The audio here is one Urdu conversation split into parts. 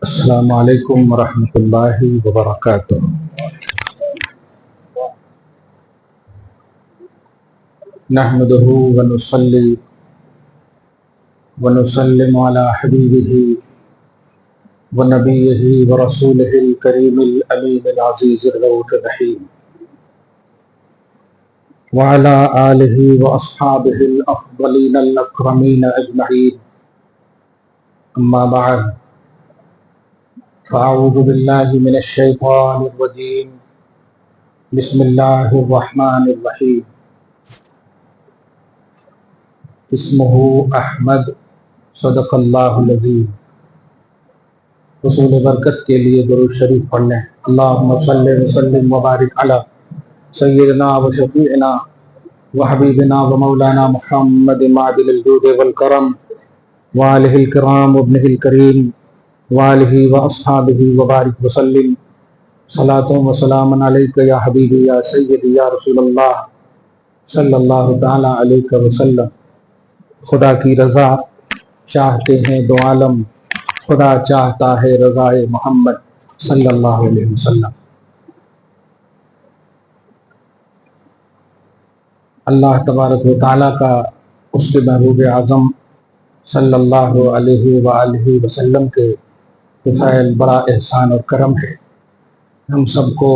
السلام علیکم ورحمۃ اللہ وبرکاتہ۔ نحمده ونصلي ونسلم على حبیبہ ونبیہ ورسولہ الکریم الامین العزیز الرؤوف الرحیم وعلى آلہ واصحابہ الافضلین الاکرمین اجمعین، اما بعد فاعوذ باللہ من الشیطان الرجیم، بسم اللہ الرحمن الرحیم۔ اسمہ احمد، صدق اللہ العظیم۔ حصول برکت کے لیے درود شریف پڑھ لیں۔ اللہم صلی وسلم وبارک علی سیدنا و شفیعنا و حبیبنا و مولانا محمد معدل الجود والکرم وآلہ الکرام وابنہ الکریم وآلہ واصحابہ وبارک وسلم۔ صلاۃ و سلام علیک یا حبیبی یا سیدی یا رسول اللہ صلی اللہ تعالی علیہ وسلم۔ خدا کی رضا چاہتے ہیں دو عالم، خدا چاہتا ہے رضائے محمد صلی اللہ علیہ وسلم۔ اللہ تبارک و تعالیٰ کا اس کے محبوب اعظم صلی اللہ علیہ وآلہ وسلم کے فضائل بڑا احسان اور کرم ہے۔ ہم سب کو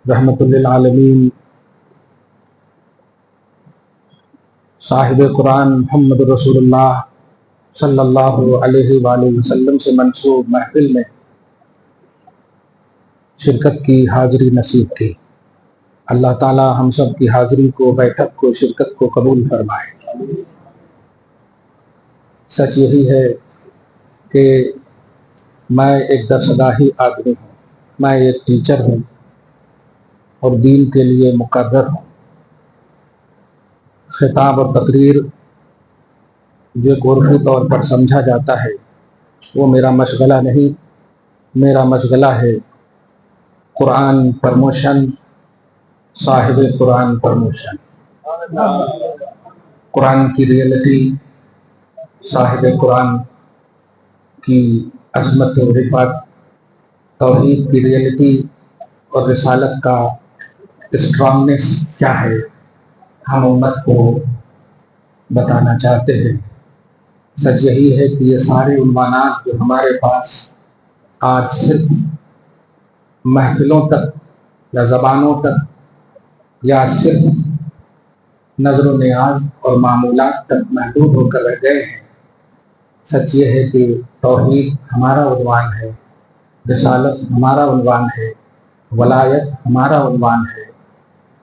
رحمت للعالمین صاحب قرآن محمد رسول اللہ صلی اللہ علیہ وآلہ وسلم سے منسوب محفل میں شرکت کی حاضری نصیب کی۔ اللہ تعالی ہم سب کی حاضری کو، بیٹھک کو، شرکت کو قبول فرمائے۔ سچ یہی ہے کہ میں ایک درسگاہی آدمی ہوں، میں ایک ٹیچر ہوں اور دین کے لیے مقرر ہوں۔ خطاب اور تقریر جو عرفی طور پر سمجھا جاتا ہے وہ میرا مشغلہ نہیں، میرا مشغلہ ہے قرآن پروموشن، صاحب قرآن پروموشن، قرآن کی ریئلٹی، صاحب قرآن کی عظمت و رفعت، توحید کی ریئلٹی اور رسالت کا اسٹرانگنس کیا ہے، ہم امت کو بتانا چاہتے ہیں۔ سچ یہی ہے کہ یہ سارے عنوانات جو ہمارے پاس آج صرف محفلوں تک یا زبانوں تک یا صرف نظر و نیاز اور معمولات تک محدود ہو کر رہ گئے ہیں، سچ یہ ہے کہ توحید ہمارا عنوان ہے، رسالت ہمارا عنوان ہے، ولایت ہمارا عنوان ہے،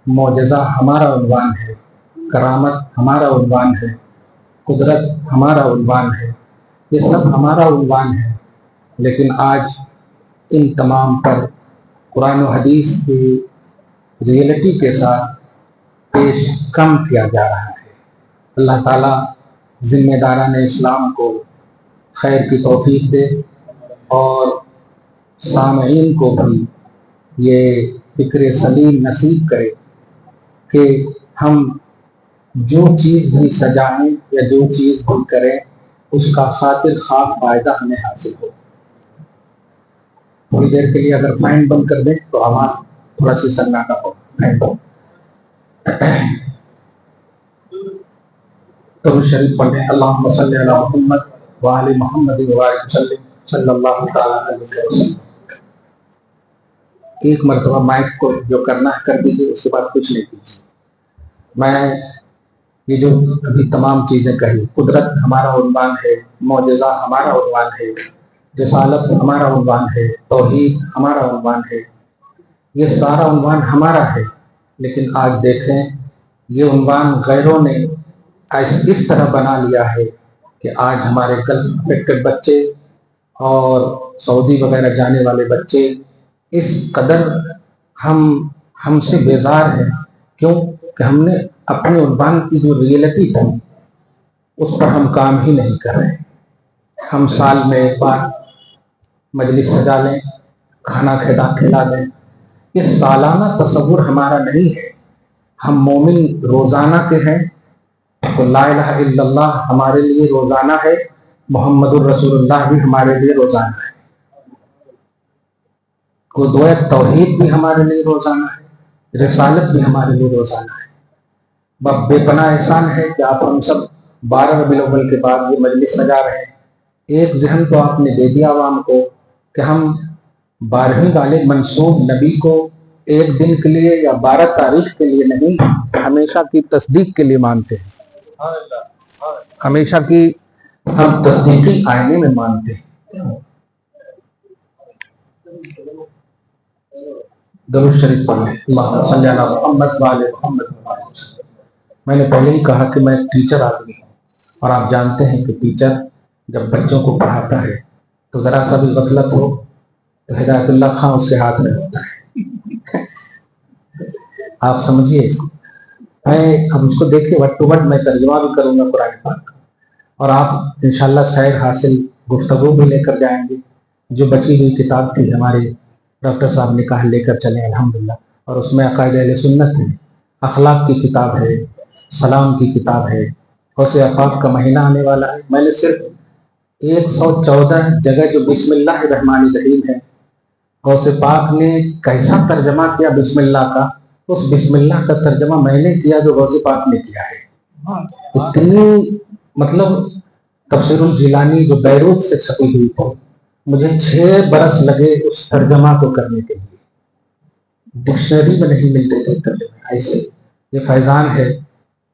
معجزہ ہمارا عنوان ہے، کرامت ہمارا عنوان ہے، قدرت ہمارا عنوان ہے، یہ سب ہمارا عنوان ہے۔ لیکن آج ان تمام پر قرآن و حدیث کی ریئلٹی کے ساتھ پیش کم کیا جا رہا ہے۔ اللہ تعالیٰ ذمہ داران اسلام کو خیر کی توفیق دے اور سامعین کو بھی یہ فکر سلیم نصیب کرے کہ ہم جو چیز بھی سجائیں یا جو چیز بھی کریں اس کا خاطر خواہ فائدہ ہمیں حاصل ہو۔ تھوڑی دیر کے لیے اگر فین بند کر دیں تو آواز تھوڑا سی سناٹا ہو۔ فین بند۔ تو شریف پڑھیں۔ اللہم صلی علی محمد وآل محمد وبارک وسلم صلی اللہ تعالیٰ علیہ وسلم۔ ایک مرتبہ مائک کو جو کرنا ہے کر دیجیے، اس کے بعد کچھ نہیں کیجیے۔ میں یہ جو ابھی تمام چیزیں کہی، قدرت ہمارا عنوان ہے، معجزہ ہمارا عنوان ہے، رسالت ہمارا عنوان ہے، توحید ہمارا عنوان ہے، یہ سارا عنوان ہمارا ہے۔ لیکن آج دیکھیں یہ عنوان غیروں نے اس طرح بنا لیا ہے کہ آج ہمارے گلف افیکٹڈ بچے اور سعودی وغیرہ جانے والے بچے اس قدر ہم سے بیزار ہیں۔ کیوں کہ ہم نے اپنے عنوان کی جو ریئلٹی تھی اس پر ہم کام ہی نہیں کر رہے۔ ہم سال میں ایک بار مجلس سجا لیں، کھانا کھلا دیں، یہ سالانہ تصور ہمارا نہیں ہے۔ ہم مومن روزانہ کے ہیں تو لا الہ الا اللہ ہمارے لیے روزانہ ہے، محمد الرسول اللہ بھی ہمارے لیے روزانہ ہے، گودوئے توحید بھی ہمارے لیے روزانہ ہے، رسالت بھی ہمارے لیے روزانہ ہے۔ بے پناہ احسان ہے کہ آپ ہم سب 12 ربیع الاول کے بعد یہ مجلس سجا رہے ہیں۔ ایک ذہن تو آپ نے دے دیا عوام کو کہ ہم 12ویں والے منصوب نبی کو ایک دن کے لیے یا 12 تاریخ کے لیے نہیں، ہمیشہ کی تصدیق کے لیے مانتے ہیں، ہمیشہ کی ہم تصدیقی آئینے میں مانتے ہیں۔ درود شریف پڑھ لیں، اللہم صلی علی محمد وعلی محمد۔ میں نے پہلے ہی کہا کہ میں ٹیچر آدمی ہوں، اور آپ جانتے ہیں کہ ٹیچر جب بچوں کو پڑھاتا ہے تو ذرا سا بھی غفلت ہو تو ہدایت اللہ خان اس کے ہاتھ میں ہوتا ہے۔ آپ سمجھیے اس کو، میں اب اس کو دیکھیں وٹ ٹو وٹ میں ترجمہ بھی کروں گا قرآن پاک، اور آپ انشاءاللہ سیر حاصل گفتگو بھی لے کر جائیں گے۔ جو بچی ہوئی کتاب تھی ہمارے ڈاکٹر صاحب نے کہا لے کر چلیں الحمدللہ، اور اس میں عقائد اہل سنت ہے، اخلاق کی کتاب ہے، سلام کی کتاب ہے، غوث آفاق کا مہینہ آنے والا ہے۔ میں نے صرف 114 جگہ جو بسم اللہ الرحمن الرحیم ہے، غوث پاک نے کیسا ترجمہ کیا بسم اللہ کا، اس بسم اللہ کا ترجمہ میں نے کیا جو غوث پاک نے کیا ہے۔ اتنی مطلب تفسیر الجیلانی جو بیروت سے چھپی ہوئی تھی، مجھے 6 برس لگے اس ترجمہ کو کرنے کے لیے، ڈکشنری میں نہیں ملتے تھے ترجمے ایسے۔ یہ فیضان ہے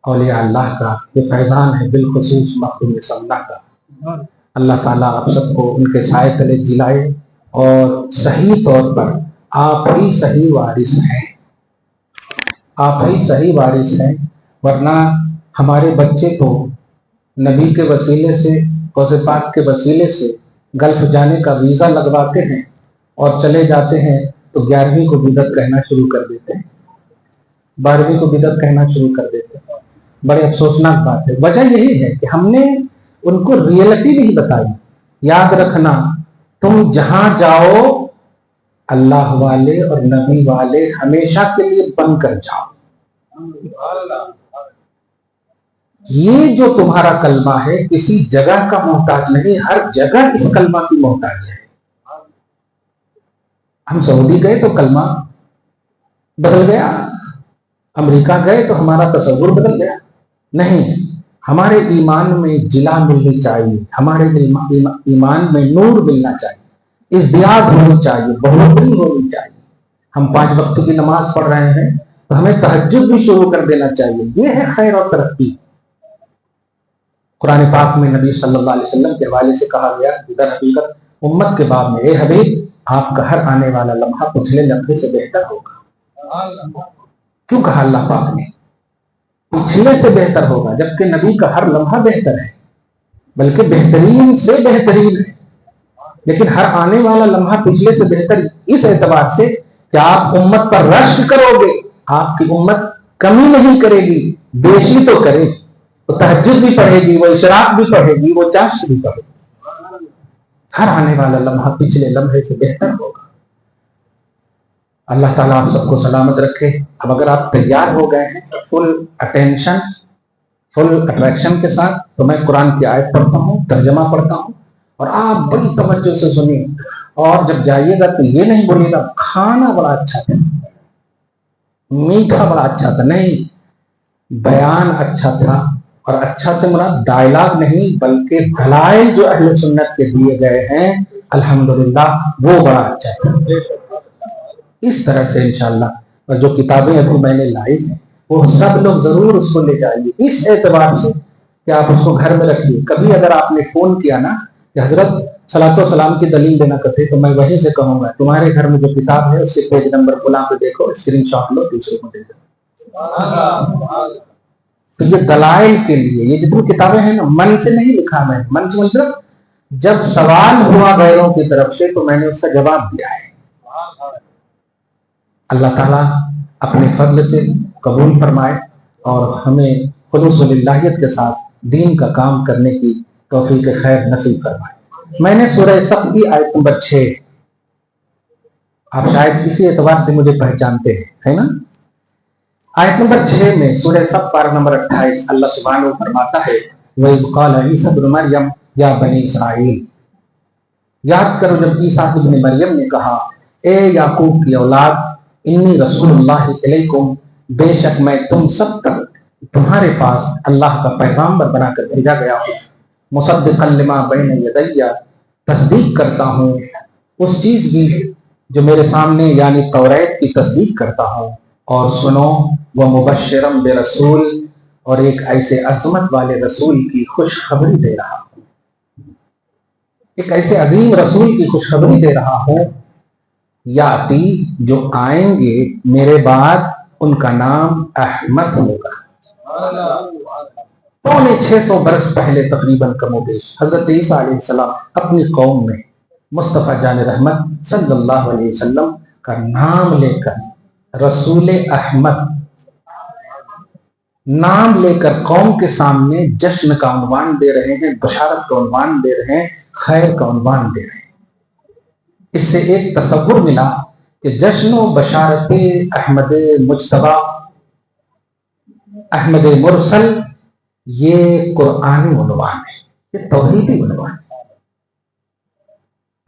اولیاء اللہ کا، یہ فیضان ہے بالخصوص مخدوم اللہ کا۔ اللہ تعالیٰ آپ سب کو ان کے سائے تلے جلائے، اور صحیح طور پر آپ ہی صحیح وارث ہیں، آپ ہی صحیح وارث ہیں، ورنہ ہمارے بچے تو نبی کے وسیلے سے، غوث پاک کے وسیلے سے گلف جانے کا ویزا لگواتے ہیں اور چلے جاتے ہیں تو 11ویں کو بدعت کہنا شروع کر دیتے ہیں، 12ویں کو بدعت کہنا شروع کر دیتے ہیں۔ بڑے افسوسناک بات ہے۔ وجہ یہی ہے کہ ہم نے ان کو ریئلٹی نہیں بتائی۔ یاد رکھنا، تم جہاں جاؤ اللہ والے اور نبی والے ہمیشہ کے لیے بن کر جاؤ۔ یہ جو تمہارا کلمہ ہے کسی جگہ کا محتاج نہیں، ہر جگہ اس کلمہ کی محتاج ہے۔ ہم سعودی گئے تو کلمہ بدل گیا، امریکہ گئے تو ہمارا تصور بدل گیا؟ نہیں، ہمارے ایمان میں جلا ملنی چاہیے، ہمارے ایمان میں نور ملنا چاہیے، ازدیاد ہونی چاہیے، بڑھوتری ہونی چاہیے۔ ہم 5 وقت کی نماز پڑھ رہے ہیں تو ہمیں تہجد بھی شروع کر دینا چاہیے۔ یہ ہے خیر اور ترقی۔ قرآن پاک میں نبی صلی اللہ علیہ وسلم کے حوالے سے کہا گیا، در حقیقت امت کے باب میں، اے حبیب آپ کا ہر آنے والا لمحہ پچھلے لمحے سے بہتر ہوگا۔ کیوں کہا اللہ پاک نے پچھلے سے بہتر ہوگا، جبکہ نبی کا ہر لمحہ بہتر ہے، بلکہ بہترین سے بہترین ہے، لیکن ہر آنے والا لمحہ پچھلے سے بہتر اس اعتبار سے کہ آپ امت پر رشک کرو گے، آپ کی امت کمی نہیں کرے گی، بیشی تو کرے گی، وہ تہجد بھی پڑھے گی، وہ اشراق بھی پڑھے گی، وہ چاشت بھی پڑھے گی۔ ہر آنے والا لمحہ پچھلے لمحے سے بہتر ہوگا۔ اللہ تعالیٰ آپ سب کو سلامت رکھے۔ اب اگر آپ تیار ہو گئے ہیں فل اٹینشن، فل اٹریکشن کے ساتھ، تو میں قرآن کی آیت پڑھتا ہوں، ترجمہ پڑھتا ہوں، اور آپ بڑی توجہ سے سنیے، اور جب جائیے گا تو یہ نہیں بولیے گا کھانا بڑا اچھا تھا، میٹھا بڑا اچھا تھا، نہیں، بیان اچھا تھا، اور اچھا سے مراد ڈائلاگ نہیں بلکہ دلائل جو اہل سنت کے دیے گئے ہیں الحمدللہ وہ بڑا اچھا تھا۔ اس طرح سے انشاءاللہ، اور جو کتابیں ابھی میں نے لائی ہیں وہ سب لوگ ضرور اس کو لے جائیے، اس اعتبار سے کہ آپ اس کو گھر میں رکھیے۔ کبھی اگر آپ نے فون کیا نا کہ حضرت صلاۃ و سلام کی دلیل دینا کرتے، تو میں وہیں سے کہوں گا تمہارے گھر میں جو کتاب ہے اس کے پیج نمبر فلاں پہ دیکھو، اسکرین شاٹ لو، دوسرے کو دے دو۔ تو یہ دلائل کے لیے، یہ جتنی کتابیں ہیں نا من سے نہیں لکھا، میں من سے مطلب جب سوال ہوا غیروں کی طرف سے تو میں نے اس کا جواب دیا ہے۔ اللہ تعالیٰ اپنے فضل سے قبول فرمائے اور ہمیں خلوص و للہیت کے ساتھ دین کا کام کرنے کی توفیق خیر نصیب فرمائے۔ میں نے سورہ صف کی آیت نمبر 6، آپ شاید کسی اعتبار سے مجھے پہچانتے ہیں، ہے نا؟ آیت نمبر 6 میں سورہ صف پارہ نمبر 28 اللہ سبحانہ و فرماتا ہے وَإِذْ قَالَ عِيسَى ابْنُ مَرْيَمَ يَا بَنِي اسرائیل، یاد کرو جب عیسیٰ ابن مریم نے کہا اے یعقوب کی اولاد انی رسول اللہ علیکم، بے شک میں تم سب تک تمہارے پاس اللہ کا پیغامبر بنا کر بھیجا گیا ہوں، مصدقا لما بین یدی، تصدیق کرتا ہوں اس چیز کی جو میرے سامنے یعنی توریت کی تصدیق کرتا ہوں، اور سنو وہ مبشرم برسول، اور ایک ایسے عظمت والے رسول کی خوشخبری دے رہا ہوں، ایک ایسے عظیم رسول کی خوشخبری دے رہا ہوں، یاتی جو آئیں گے میرے بعد ان کا نام احمد ہوگا۔ 650 برس پہلے تقریباً کم و بیش حضرت عیسیٰ علیہ السلام اپنی قوم میں مصطفیٰ جان رحمت صلی اللہ علیہ وسلم کا نام لے کر رسول احمد نام لے کر قوم کے سامنے جشن کا عنوان دے رہے ہیں، بشارت کا عنوان دے رہے ہیں، خیر کا عنوان دے رہے ہیں۔ اس سے ایک تصور ملا کہ جشن و بشارت احمد مجتبی، احمد مرسل، یہ قرآنی عنوان ہے، یہ توحیدی عنوان ہے۔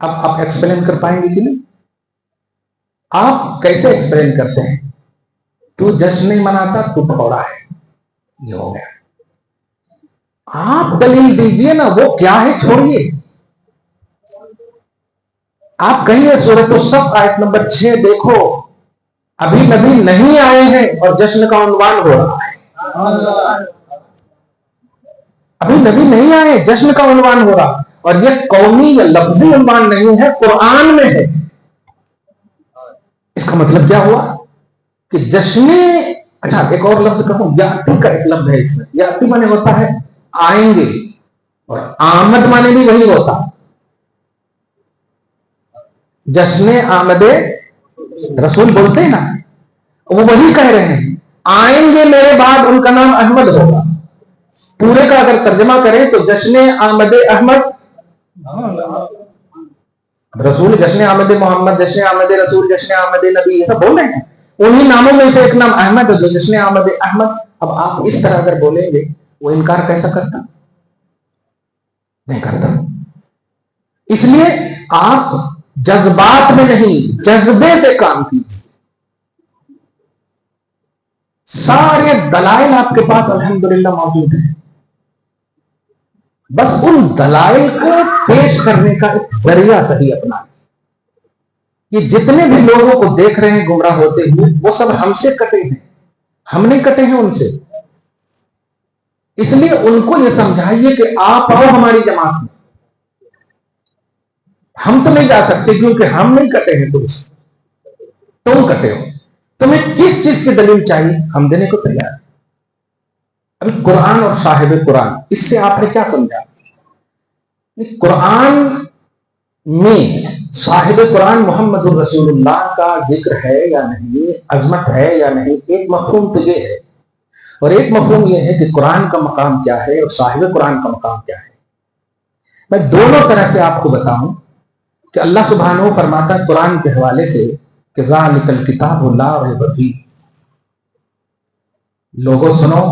اب آپ ایکسپلین کر پائیں گے کہ نہیں؟ آپ کیسے ایکسپلین کرتے ہیں؟ تو جشن نہیں مناتا، تو پکوڑا ہے، یہ ہو گیا۔ آپ دلیل دیجئے نا، وہ کیا ہے چھوڑیے، آپ کہیے سورۃ الصف آیت نمبر 6 دیکھو، ابھی نبی نہیں آئے ہیں اور جشن کا عنوان ہو رہا ہے، ابھی نبی نہیں آئے جشن کا عنوان ہو رہا، اور یہ قومی یا لفظی عنوان نہیں ہے، قرآن میں ہے۔ اس کا مطلب کیا ہوا کہ جشن، اچھا ایک اور لفظ کہوں، یاتی کا ایک لفظ ہے اس میں، یاتی مانے ہوتا ہے آئیں گے، اور آمد مانے بھی وہی ہوتا، جشن آمد رسول بولتے ہیں نا، وہ وہی کہہ رہے ہیں آئیں گے میرے بعد ان کا نام احمد ہوگا۔ پورے کا اگر ترجمہ کریں تو جشن آمد احمد رسول، جشن آمد محمد، جشن آمد رسول، جشن آمد نبی، یہ سب بول رہے ہیں، انہی ناموں میں سے ایک نام احمد ہے جو جشن آمد احمد۔ اب آپ اس طرح اگر بولیں گے وہ انکار کیسا کرتا؟ نہیں کرتا۔ اس لیے آپ جذبات میں نہیں، جذبے سے کام کیجیے۔ سارے دلائل آپ کے پاس الحمدللہ موجود ہیں، بس ان دلائل کو پیش کرنے کا ایک ذریعہ صحیح اپنا۔ یہ جتنے بھی لوگوں کو دیکھ رہے ہیں گمراہ ہوتے ہوئے، وہ سب ہم سے کٹے ہیں، ہم نہیں کٹے ہیں ان سے۔ اس لیے ان کو یہ سمجھائیے کہ آپ آؤ ہماری جماعت میں، ہم تو نہیں جا سکتے کیونکہ ہم نہیں کٹے ہیں تم سے، تم کٹے ہو، تمہیں کس چیز کی دلیل چاہیے، ہم دینے کو تیار ہیں۔ ابھی قرآن اور صاحب قرآن، اس سے آپ نے کیا سمجھا؟ قرآن میں صاحب قرآن محمد الرسول اللہ کا ذکر ہے یا نہیں، عظمت ہے یا نہیں، ایک مفہوم تو یہ ہے، اور ایک مفہوم یہ ہے کہ قرآن کا مقام کیا ہے اور صاحب قرآن کا مقام کیا ہے۔ میں دونوں طرح سے آپ کو بتاؤں کہ اللہ سبحانہ فرماتا ہے قرآن کے حوالے سے کہ ذالک الکتاب لا ریب فیہ، لوگوں سنو۔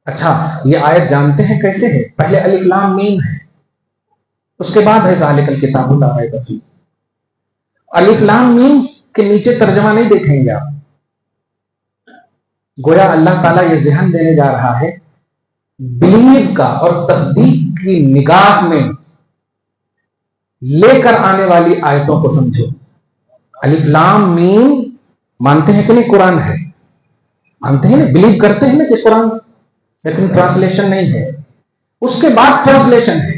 اچھا یہ آیت جانتے ہیں کیسے ہے؟ پہلے الف لام میم ہے، اس کے بعد ہے ذالک الکتاب لا ریب فیہ۔ الف لام میم کے نیچے ترجمہ نہیں دیکھیں گے آپ، گویا اللہ تعالیٰ یہ ذہن دینے جا رہا ہے، بلیو کا اور تصدیق کی نگاہ میں لے کر آنے والی آیتوں کو سمجھو۔ الف لام میم مانتے ہیں کہ نہیں قرآن ہے؟ مانتے ہیں نا، بلیو کرتے ہیں نا کہ قرآن، لیکن ٹرانسلیشن نہیں ہے، اس کے بعد ٹرانسلیشن ہے۔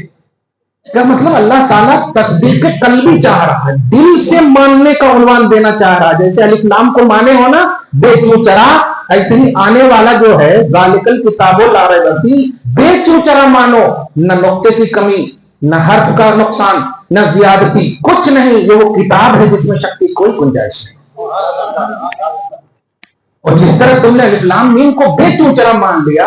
کیا مطلب؟ اللہ تعالیٰ تصدیق قلبی چاہ رہا ہے، دل سے ماننے کا عنوان دینا چاہ رہا ہے۔ جیسے الف لام کو مانے ہو نا بے چوچرا، ایسے ہی آنے والا جو ہے ذالک الکتاب لا ریب فیہ، بے چوچرا مانو، نہ نقطے کی کمی، نہ حرف کا نقصان، نہ زیادتی، کچھ نہیں، یہ وہ کتاب ہے جس میں شک کی کوئی گنجائش نہیں۔ اور جس طرح تم نے الف لام میم کو بے چوچرا مان لیا،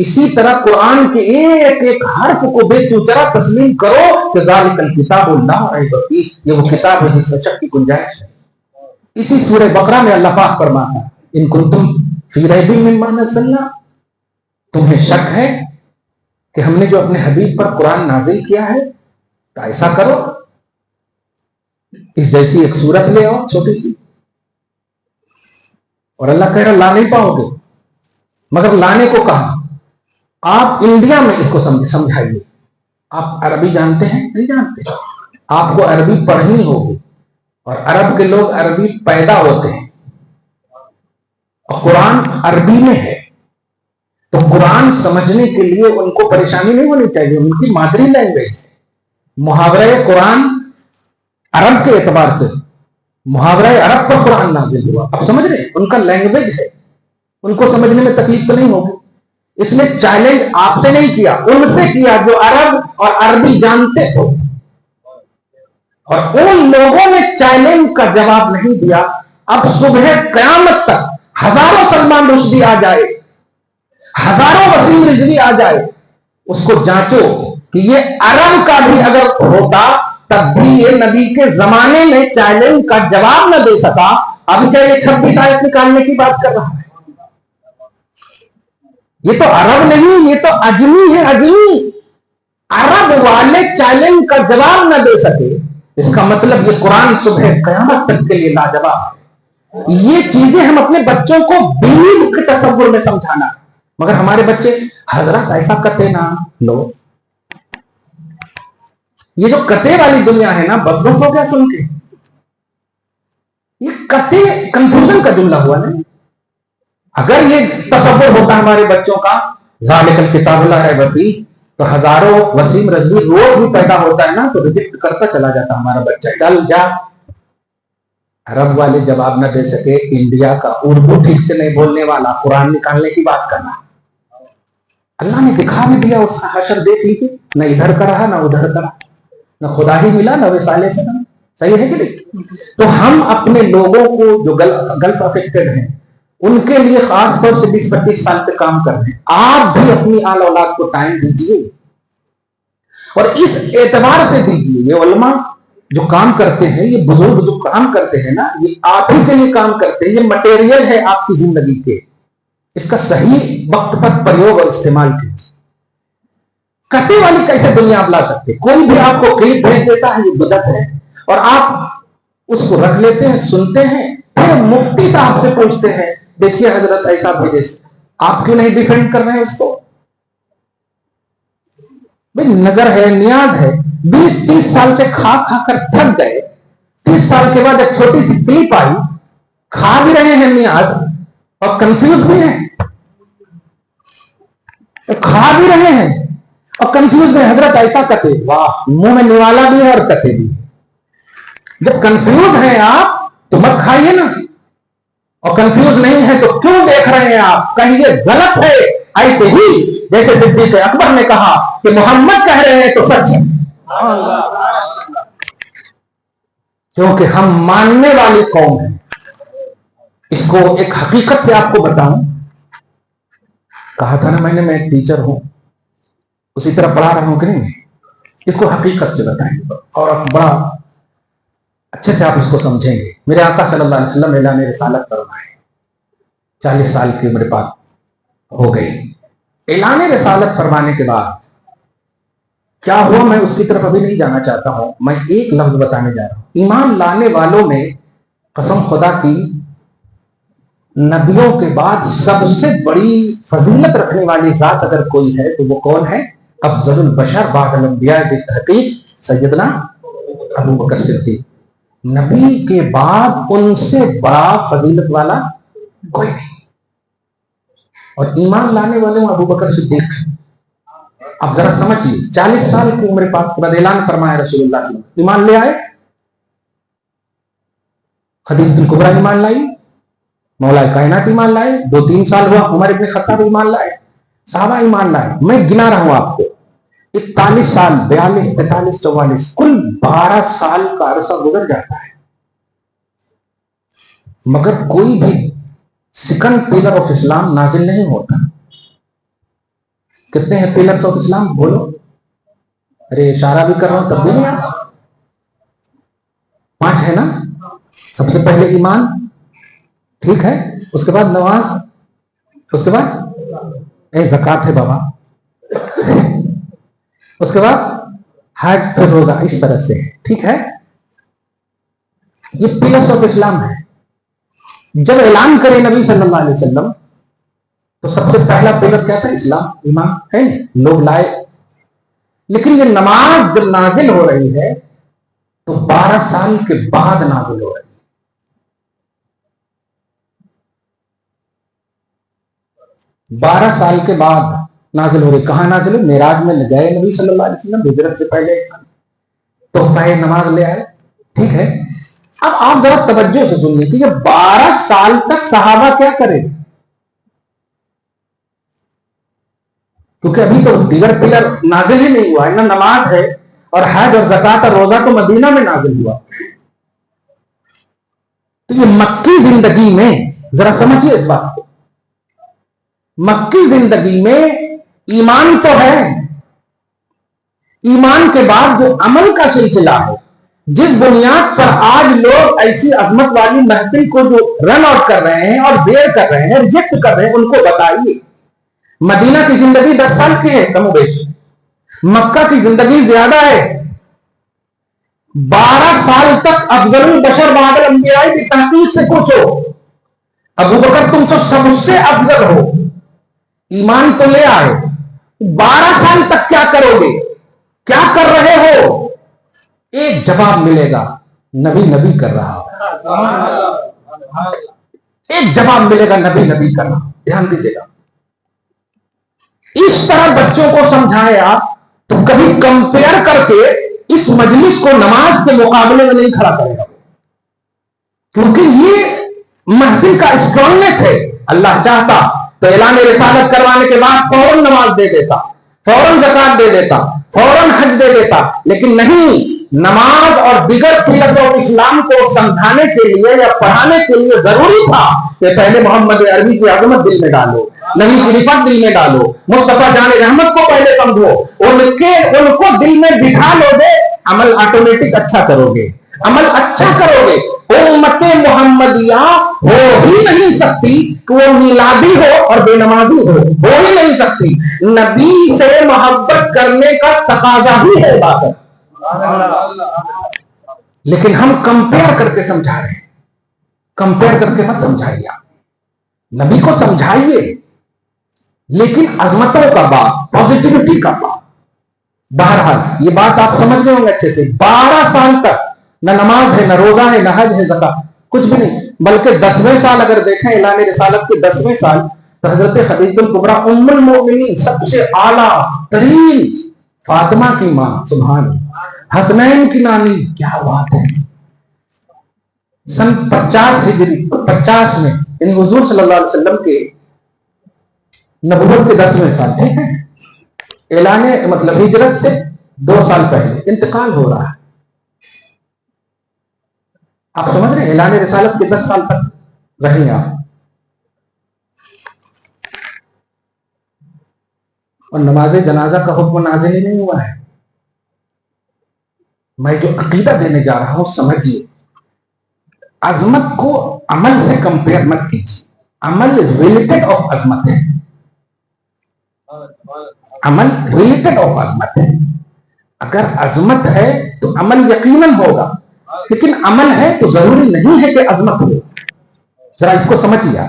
اسی طرح قرآن کے ایک ایک حرف کو بے چوچرا تسلیم کرو کہ ذالک الکتاب لا ریب فیہ، یہ وہ کتاب ہے جس میں شک کی گنجائش ہے۔ اسی سورہ بقرہ میں اللہ پاک فرماتا ہے ان کنتم فی ریب مما نزلنا، تمہیں شک ہے کہ ہم نے جو اپنے حبیب پر قرآن نازل کیا ہے، تو ایسا کرو اس جیسی ایک صورت لے آؤ چھوٹی سی. اور اللہ کہہ رہا لا نہیں پاؤ گے، مگر لانے کو کہا. آپ انڈیا میں اس کو سمجھائیے. آپ عربی جانتے ہیں؟ نہیں جانتے. آپ کو عربی پڑھنی ہوگی، اور عرب کے لوگ عربی پیدا ہوتے ہیں، اور قرآن عربی میں ہے. تو قرآن سمجھنے کے لیے ان کو پریشانی نہیں ہونی چاہیے، ان کی مادری لینگویج ہے. محاورہ قرآن عرب کے اعتبار سے محاورہ عرب پر قرآن نازل ہوا. اب سمجھ رہے ہیں؟ ان کا لینگویج ہے، ان کو سمجھنے میں تکلیف تو نہیں ہوگی. اس نے چیلنج آپ سے نہیں کیا، ان سے کیا جو عرب اور عربی جانتے ہو. اور ان لوگوں نے چیلنج کا جواب نہیں دیا. اب صبح قیامت تک ہزاروں سلمان رشدی آ جائے، ہزاروں وسیم رضوی آ جائے، اس کو جانچو کہ یہ عرب کا بھی اگر ہوتا تب بھی یہ نبی کے زمانے میں چیلنج کا جواب نہ دے سکا. اب کیا یہ 26 آیت نکالنے کی بات کر رہا ہے؟ یہ تو عرب نہیں، یہ تو اجمی ہے. اجمی عرب والے چیلنج کا جواب نہ دے سکے، اس کا مطلب یہ قرآن صبح قیامت تک کے لیے لاجواب ہے. یہ چیزیں ہم اپنے بچوں کو بیو کے تصور میں سمجھانا، مگر ہمارے بچے حضرت ایسا کتے نہ لو. یہ جو کتے والی دنیا ہے نا، بس بس ہو گیا سن کے. یہ کتے کنفیوژن کا جملہ ہوا نا. اگر یہ تصور ہوتا ہمارے بچوں کا ذالک الکتاب لا ریب فیہ، تو ہزاروں وسیم رضوی روز بھی پیدا ہوتا ہے نا تو ریجیکٹ کرتا چلا جاتا ہمارا بچہ. چل جا. عرب والے جواب نہ دے سکے، انڈیا کا اردو ٹھیک سے نہیں بولنے والا قرآن نکالنے کی بات کرنا. اللہ نے دکھا بھی دیا اس کا حشر دیکھ لیجیے، نہ ادھر کا رہا نہ ادھر کا رہا، نہ خدا ہی ملا نہ وصالے سے. صحیح ہے کہ نہیں؟ تو ہم اپنے لوگوں کو جو گلف افیکٹڈ ہیں ان کے لیے خاص طور سے 20-25 سال پہ کام کر رہے ہیں. آپ بھی اپنی آل اولاد کو ٹائم دیجیے، اور اس اعتبار سے دیجیے یہ علماء جو کام کرتے ہیں، یہ بزرگ جو کام کرتے ہیں نا، یہ آپ ہی کے لیے کام کرتے ہیں. یہ مٹیریل ہے آپ کی زندگی کے، اس کا صحیح وقت پر پریوگ اور استعمال کیجیے. کتے والی کیسے دنیا آپ لا سکتے؟ کوئی بھی آپ کو کلپ بھیج دیتا ہے، یہ بدعت ہے، اور آپ اس کو رکھ لیتے ہیں، سنتے ہیں، پھر مفتی صاحب سے پوچھتے ہیں دیکھیے حضرت ایسا بھیجے، آپ کیوں نہیں ڈیفینڈ کر رہے ہیں اس کو؟ بھئی نظر ہے، نیاز ہے. 20-30 سال سے کھا کھا کر تھک گئے، 30 سال کے بعد ایک چھوٹی سی کلپ آئی، کھا بھی رہے ہیں نیاز اور کنفیوز بھی ہیں. کھا بھی رہے ہیں اور کنفیوز میں حضرت ایسا کتے، واہ، منہ میں نوالا بھی ہے اور کتے بھی. جب کنفیوز ہیں آپ تو مت کھائیے نا، اور کنفیوز نہیں ہے تو کیوں دیکھ رہے ہیں آپ؟ کہیں یہ غلط ہے. ایسے ہی جیسے صدیق اکبر نے کہا کہ محمد کہہ رہے ہیں تو سچ ہے، کیونکہ ہم ماننے والی قوم ہیں. اس کو ایک حقیقت سے آپ کو بتاؤں، کہا تھا نا میں نے، میں ایک ٹیچر ہوں، اسی طرح پڑھا رہا ہوں کہ نہیں. اس کو حقیقت سے بتائیں اور بڑا اچھے سے آپ اس کو سمجھیں گے. میرے آقا صلی اللہ علیہ وسلم اعلان رسالت فرمائے، 40 سال کی عمر پاک ہو گئی. اعلان رسالت فرمانے کے بعد کیا ہوا میں اس کی طرف ابھی نہیں جانا چاہتا ہوں. میں ایک لفظ بتانے جا رہا ہوں. ایمان لانے والوں میں قسم خدا کی نبیوں کے بعد سب سے بڑی فضیلت رکھنے والی ذات اگر کوئی ہے تو وہ کون ہے؟ افضل البشر بعد الانبیاء بالتحقیق سیدنا ابو بکر صدیق. نبی کے بعد ان سے بڑا فضیلت والا کوئی نہیں. اور ایمان لانے والے ہوں ابو بکر صدیق. اب ذرا سمجھیے، 40 سال کی عمر پاک کے بعد اعلان فرمایا رسول اللہ صلی اللہ علیہ وسلم، ایمان لے آئے. خدیجہ الکبریٰ ایمان لائی، مولا کائنات ایمان لائے، 2-3 سال ہوا عمر ابن خطاب ایمان لائے، صحابہ ایمان لائے. میں گنا رہا ہوں آپ کو، 41 سال، 42، 43، 44، کل 12 سال کا عرصہ گزر جاتا ہے، مگر کوئی بھی سیکنڈ پلر آف اسلام نازل نہیں ہوتا. کتنے ہیں پلرز آف اسلام؟ بولو. ارے اشارہ بھی کر رہا ہوں تب بھی نہیں آتا. 5 ہے نا. سب سے پہلے ایمان، ٹھیک ہے، اس کے بعد نماز، اس کے بعد زکات ہے بابا، اس کے بعد حج، پھر روزہ، اس طرح سے، ٹھیک ہے؟ یہ پلرس آف اسلام ہے۔ جب اعلان کرے نبی صلی اللہ علیہ وسلم تو سب سے پہلا پلر کیا تھا؟ اسلام، ایمان ہے، لوگ لائے۔ لیکن یہ نماز جب نازل ہو رہی ہے تو 12 سال کے بعد نازل ہو رہی ہے۔ 12 سال کے بعد نازل ہو رہی۔ کہاں نازل ہوئی؟ معراج میں گئے نبی صلی اللہ علیہ وسلم ہجرت سے پہلے، تو پہلے نماز لے آئے، ٹھیک ہے؟ اب آپ ذرا توجہ سے سنیے کہ یہ 12 سال تک صحابہ کیا کرے، کیونکہ ابھی تو دیگر پلر نازل ہی نہیں ہوا ہے، نہ نماز ہے، اور حج اور زکات اور روزہ تو مدینہ میں نازل ہوا۔ تو یہ مکی زندگی میں ذرا سمجھیے اس بات کو، مکی زندگی میں ایمان تو ہے، ایمان کے بعد جو عمل کا سلسلہ ہے، جس بنیاد پر آج لوگ ایسی عظمت والی محفل کو جو رن آؤٹ کر رہے ہیں اور دیر کر رہے ہیں، ریجیکٹ کر رہے ہیں، ان کو بتائیے۔ مدینہ کی زندگی 10 سال کی ہے کم و بیش، مکہ کی زندگی زیادہ ہے۔ 12 سال تک افضل البشر بعد الانبیاء کی تحقیق سے پوچھو، ابو بکر تم تو سب سے افضل ہو، ایمان تو لے آئے، 12 سال تک کیا کرو گے، کیا کر رہے ہو؟ ایک جواب ملے گا، نبی نبی کر رہا، ایک جواب ملے گا، نبی نبی کر رہا۔ دھیان دیجیے گا، اس طرح بچوں کو سمجھائے آپ تو کبھی کمپیئر کر کے اس مجلس کو نماز کے مقابلے میں نہیں کھڑا کرے گا، کیونکہ یہ محفل کا اسٹرانگنس ہے۔ اللہ چاہتا تو اعلان رسالت کروانے کے بعد فوراً نماز دے دیتا، فوراً زکات دے دیتا، فوراً حج دے دیتا، لیکن نہیں، نماز اور دیگر پلرز آف اسلام کو سمجھانے کے لیے یا پڑھانے کے لیے ضروری تھا کہ پہلے محمد عربی کی عظمت دل میں ڈالو، نبی کی رفت دل میں ڈالو، مصطفیٰ جان رحمت کو پہلے سمجھو، ان کو دل میں بٹھا لو گے، عمل آٹومیٹک اچھا کرو گے، عمل اچھا کرو گے۔ امت محمدیہ ہو ہی نہیں سکتی کہ وہ میلادی ہو اور بے نمازی ہو ہی نہیں سکتی۔ نبی سے محبت کرنے کا تقاضا ہی ہے عبادت، لیکن ہم کمپیئر کر کے سمجھا رہے ہیں۔ کمپیئر کر کے مت سمجھائیے، نبی کو سمجھائیے، لیکن عظمتوں کا بات، پازیٹیوٹی کا بات۔ بہرحال یہ بات آپ سمجھ گئے ہوں گے اچھے سے۔ 12 سال تک نہ نماز ہے، نہ روزہ ہے، نہ حج ہے، زکات کچھ بھی نہیں، بلکہ 10ویں سال اگر دیکھیں اعلان رسالت کے 10ویں سال تو حضرت خدیجہ الکبریٰ ام المؤمنین، سب سے اعلیٰ ترین، فاطمہ کی ماں، سبحان، حسنین کی نانی، کیا بات ہے، سن 50 ہجری 50 میں، یعنی حضور صلی اللہ علیہ وسلم کے نبوت کے 10ویں سال، ٹھیک ہے، اعلان مطلب ہجرت سے 2 سال پہلے انتقال ہو رہا ہے۔ آپ سمجھ رہے ہیں، اعلان رسالت کے 10 سال تک رہیں آپ، اور نماز جنازہ کا حکم نازل ہی نہیں ہوا ہے۔ میں جو عقیدہ دینے جا رہا ہوں سمجھیے، عظمت کو عمل سے کمپیئر مت کیجیے، عمل ریلیٹڈ آف عظمت ہے، عمل ریلیٹڈ آف عظمت ہے۔ اگر عظمت ہے تو عمل یقیناً ہوگا، لیکن عمل ہے تو ضروری نہیں ہے کہ عظمت ہو۔ ذرا اس کو سمجھیے۔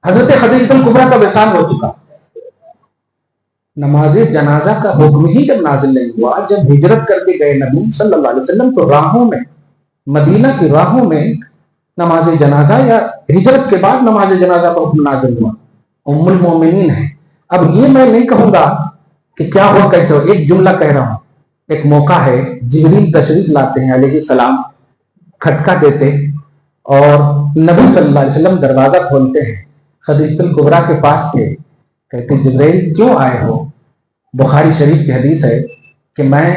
حضرت خدیجہ الکبریٰ کا وصال ہو چکا، نماز جنازہ کا حکم ہی جب نازل نہیں ہوا، جب ہجرت کر کے گئے نبی صلی اللہ علیہ وسلم، تو راہوں میں، مدینہ کی راہوں میں نماز جنازہ یا ہجرت کے بعد نماز جنازہ کا حکم نازل ہوا، ام المومنین ہے۔ اب یہ میں نہیں کہوں گا کہ کیا ہوا کیسے ہو، ایک جملہ کہہ رہا ہوں۔ ایک موقع ہے، جبریل تشریف لاتے ہیں علیہ السلام، کھٹکا دیتے، اور نبی صلی اللہ علیہ وسلم دروازہ کھولتے ہیں، خدیجہ الکبریٰ کے پاس تھے، کہتے جبریل کیوں آئے ہو؟ بخاری شریف کی حدیث ہے کہ میں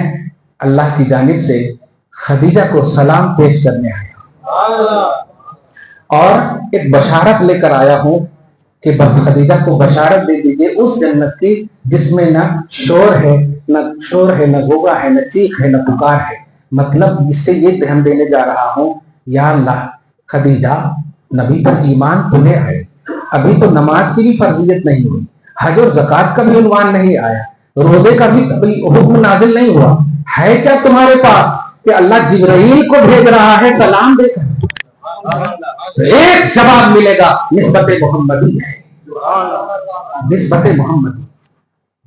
اللہ کی جانب سے خدیجہ کو سلام پیش کرنے آیا اور ایک بشارت لے کر آیا ہوں کہ خدیجہ کو بشارت دے دیجئے اس جنت کی جس میں نہ شور ہے، نہ گوگا ہے، نہ چیخ ہے، نہ پکار ہے۔ مطلب اس سے یہ دھیان دینے جا رہا ہوں، یا اللہ خدیجہ نبی پر ایمان تو لے آئے، ابھی تو نماز کی بھی فرضیت نہیں ہوئی، حج اور زکات کا بھی عنوان نہیں آیا، روزے کا بھی حکم نازل نہیں ہوا، ہے کیا تمہارے پاس کہ اللہ جبرائیل کو بھیج رہا ہے سلام دے کر؟ تو ایک جواب ملے گا، نسبت محمدی ہے، نسبت محمدی۔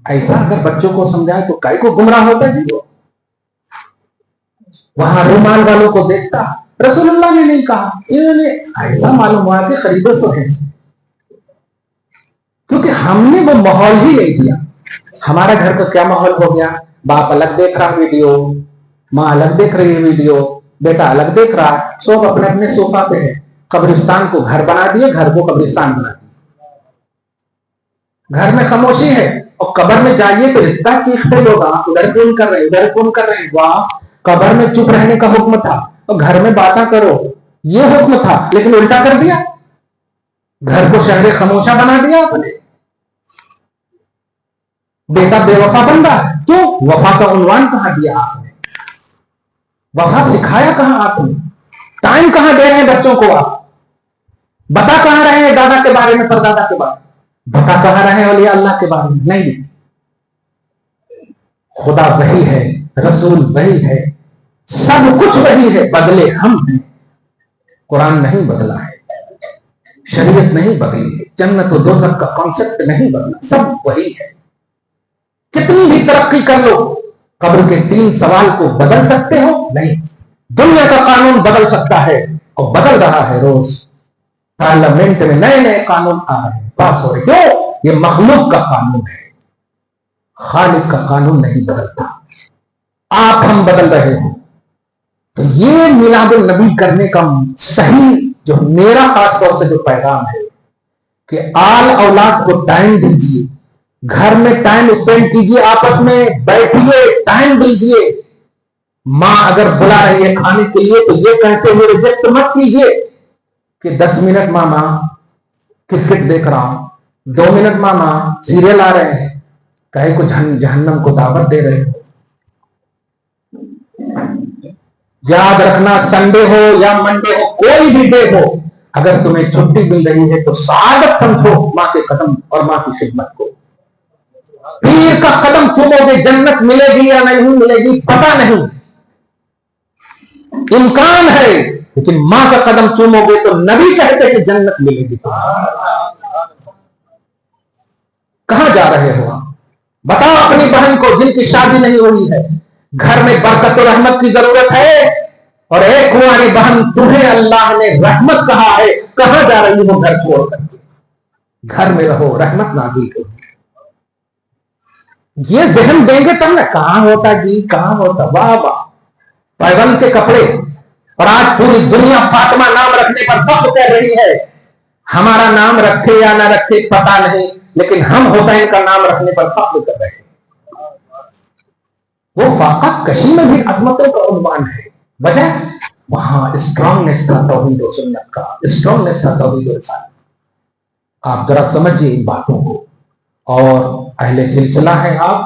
ایسا اگر بچوں کو سمجھائے تو کئی کو گمراہ ہوتا جی، وہاں رومال والوں کو دیکھتا رسول اللہ نے نہیں کہا، انہوں نے ایسا معلوم ہوا کہ خریدو سو ہے، کیونکہ ہم نے وہ ماحول ہی نہیں دیا۔ ہمارا گھر کا کیا ماحول ہو گیا؟ باپ الگ دیکھ رہا ویڈیو، ماں الگ دیکھ رہی ہے ویڈیو، بیٹا الگ دیکھ رہا، سب اپنے اپنے صوفہ پہ ہے، قبرستان کو گھر بنا دیے، گھر کو قبرستان بنا دیے، گھر میں خاموشی ہے اور قبر میں جائیے تو اتنا چیختے لوگ، ادھر فون کر رہے ہیں ادھر فون کر رہے ہیں، واہ قبر میں چپ رہنے کا حکم تھا اور گھر میں باتیں کرو یہ حکم تھا، لیکن الٹا کر دیا، گھر کو شہر خاموشہ بنا دیا آپ نے۔ بیٹا بے وفا بن رہا ہے، کیوں؟ وفا کا عنوان کہاں دیا آپ نے؟ وفا سکھایا کہاں آپ نے؟ ٹائم کہاں دے رہے ہیں بچوں کو؟ آپ بتا کہاں رہے ہیں دادا کے بارے میں، پردادا کے بارے میں بتا کہاں رہے ہیں اولیاء اللہ کے بارے میں؟ نہیں، خدا وہی ہے، رسول وہی ہے، سب کچھ وہی ہے، بدلے ہم ہیں۔ قرآن نہیں بدلا ہے، شریعت نہیں بدلی ہے، جنت و دوزخ کا کانسیپٹ نہیں بدلا، سب وہی ہے۔ کتنی بھی ترقی کر لو، قبر کے 3 سوال کو بدل سکتے ہو؟ نہیں۔ دنیا کا قانون بدل سکتا ہے اور بدل رہا ہے، روز پارلیمنٹ میں نئے نئے قانون آ رہے ہیں، پاس ہو رہے، کیوں؟ یہ مخلوق کا قانون ہے، خالق کا قانون نہیں بدلتا، آپ ہم بدل رہے ہیں۔ تو یہ میلاد النبی کرنے کا صحیح جو میرا خاص طور سے جو پیغام ہے کہ آل اولاد کو ٹائم دیجیے، گھر میں ٹائم اسپینڈ کیجیے، آپس میں بیٹھیے، ٹائم دیجیے۔ ماں اگر بلا رہی ہے کھانے کے لیے تو یہ کہتے ہوئے ریجیکٹ مت کیجیے کہ 10 منٹ ماما کرکٹ دیکھ رہا ہوں، 2 منٹ ماما سیریل آ رہے ہیں، کہے کو جہنم کو دعوت دے رہے ہو۔ یاد رکھنا، سنڈے ہو یا منڈے ہو، کوئی بھی ڈے ہو، اگر تمہیں چھٹی مل رہی ہے تو سعادت سمجھو ماں کے قدم اور ماں کی خدمت کو۔ پیر کا قدم چومو گے، جنت ملے گی یا نہیں ملے گی پتہ نہیں، امکان ہے، لیکن ماں کا قدم چومو گے تو نبی کہتے کہ جنت ملے گی۔ کہاں جا رہے ہو آپ؟ بتاؤ اپنی بہن کو جن کی شادی نہیں ہوئی ہے، گھر میں برکت و رحمت کی ضرورت ہے، اور ایک کنواری بہن تمہیں اللہ نے رحمت کہا ہے، کہاں جا رہی ہو گھر چھوڑ کر کے؟ گھر میں رہو، رحمت نازل ہوگی۔ یہ ذہن دیں گے تب نہ، کہاں ہوتا جی کہاں ہوتا، واہ واہ، پیغمبر کے کپڑے، اور آج پوری دنیا فاطمہ نام رکھنے پر فخر کر رہی ہے۔ ہمارا نام رکھے یا نہ رکھے پتا نہیں، لیکن ہم حسین کا نام رکھنے پر فخر کر رہے ہیں۔ وہ فاقہ کشی میں بھی عظمتوں کا عنوان ہے، وجہ وہاں اسٹرانگنیس تھا توحید و سنت کا، اسٹرانگنیس تھا توحید و رسالت۔ آپ ذرا سمجھیے ان باتوں کو، اور اہل سلسلہ ہیں آپ،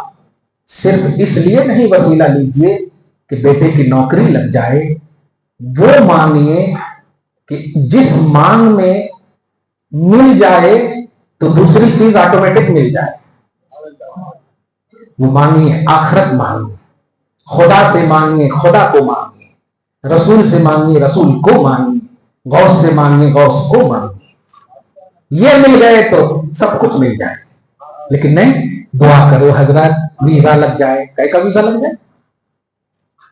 صرف اس لیے نہیں وسیلہ لیجئے کہ بیٹے کی نوکری لگ جائے، وہ مانیے کہ جس مانگ میں مل جائے تو دوسری چیز آٹومیٹک مل جائے، وہ مانگیے آخرت مانگیے، خدا سے مانگیے خدا کو مانگیے، رسول سے مانگیے رسول کو مانگیے، غوث سے مانگیے غوث کو مانگیے، یہ مل گئے تو سب کچھ مل جائے۔ لیکن نہیں، دعا کرو حضرت ویزا لگ جائے، کئی کا ویزا لگ جائے؟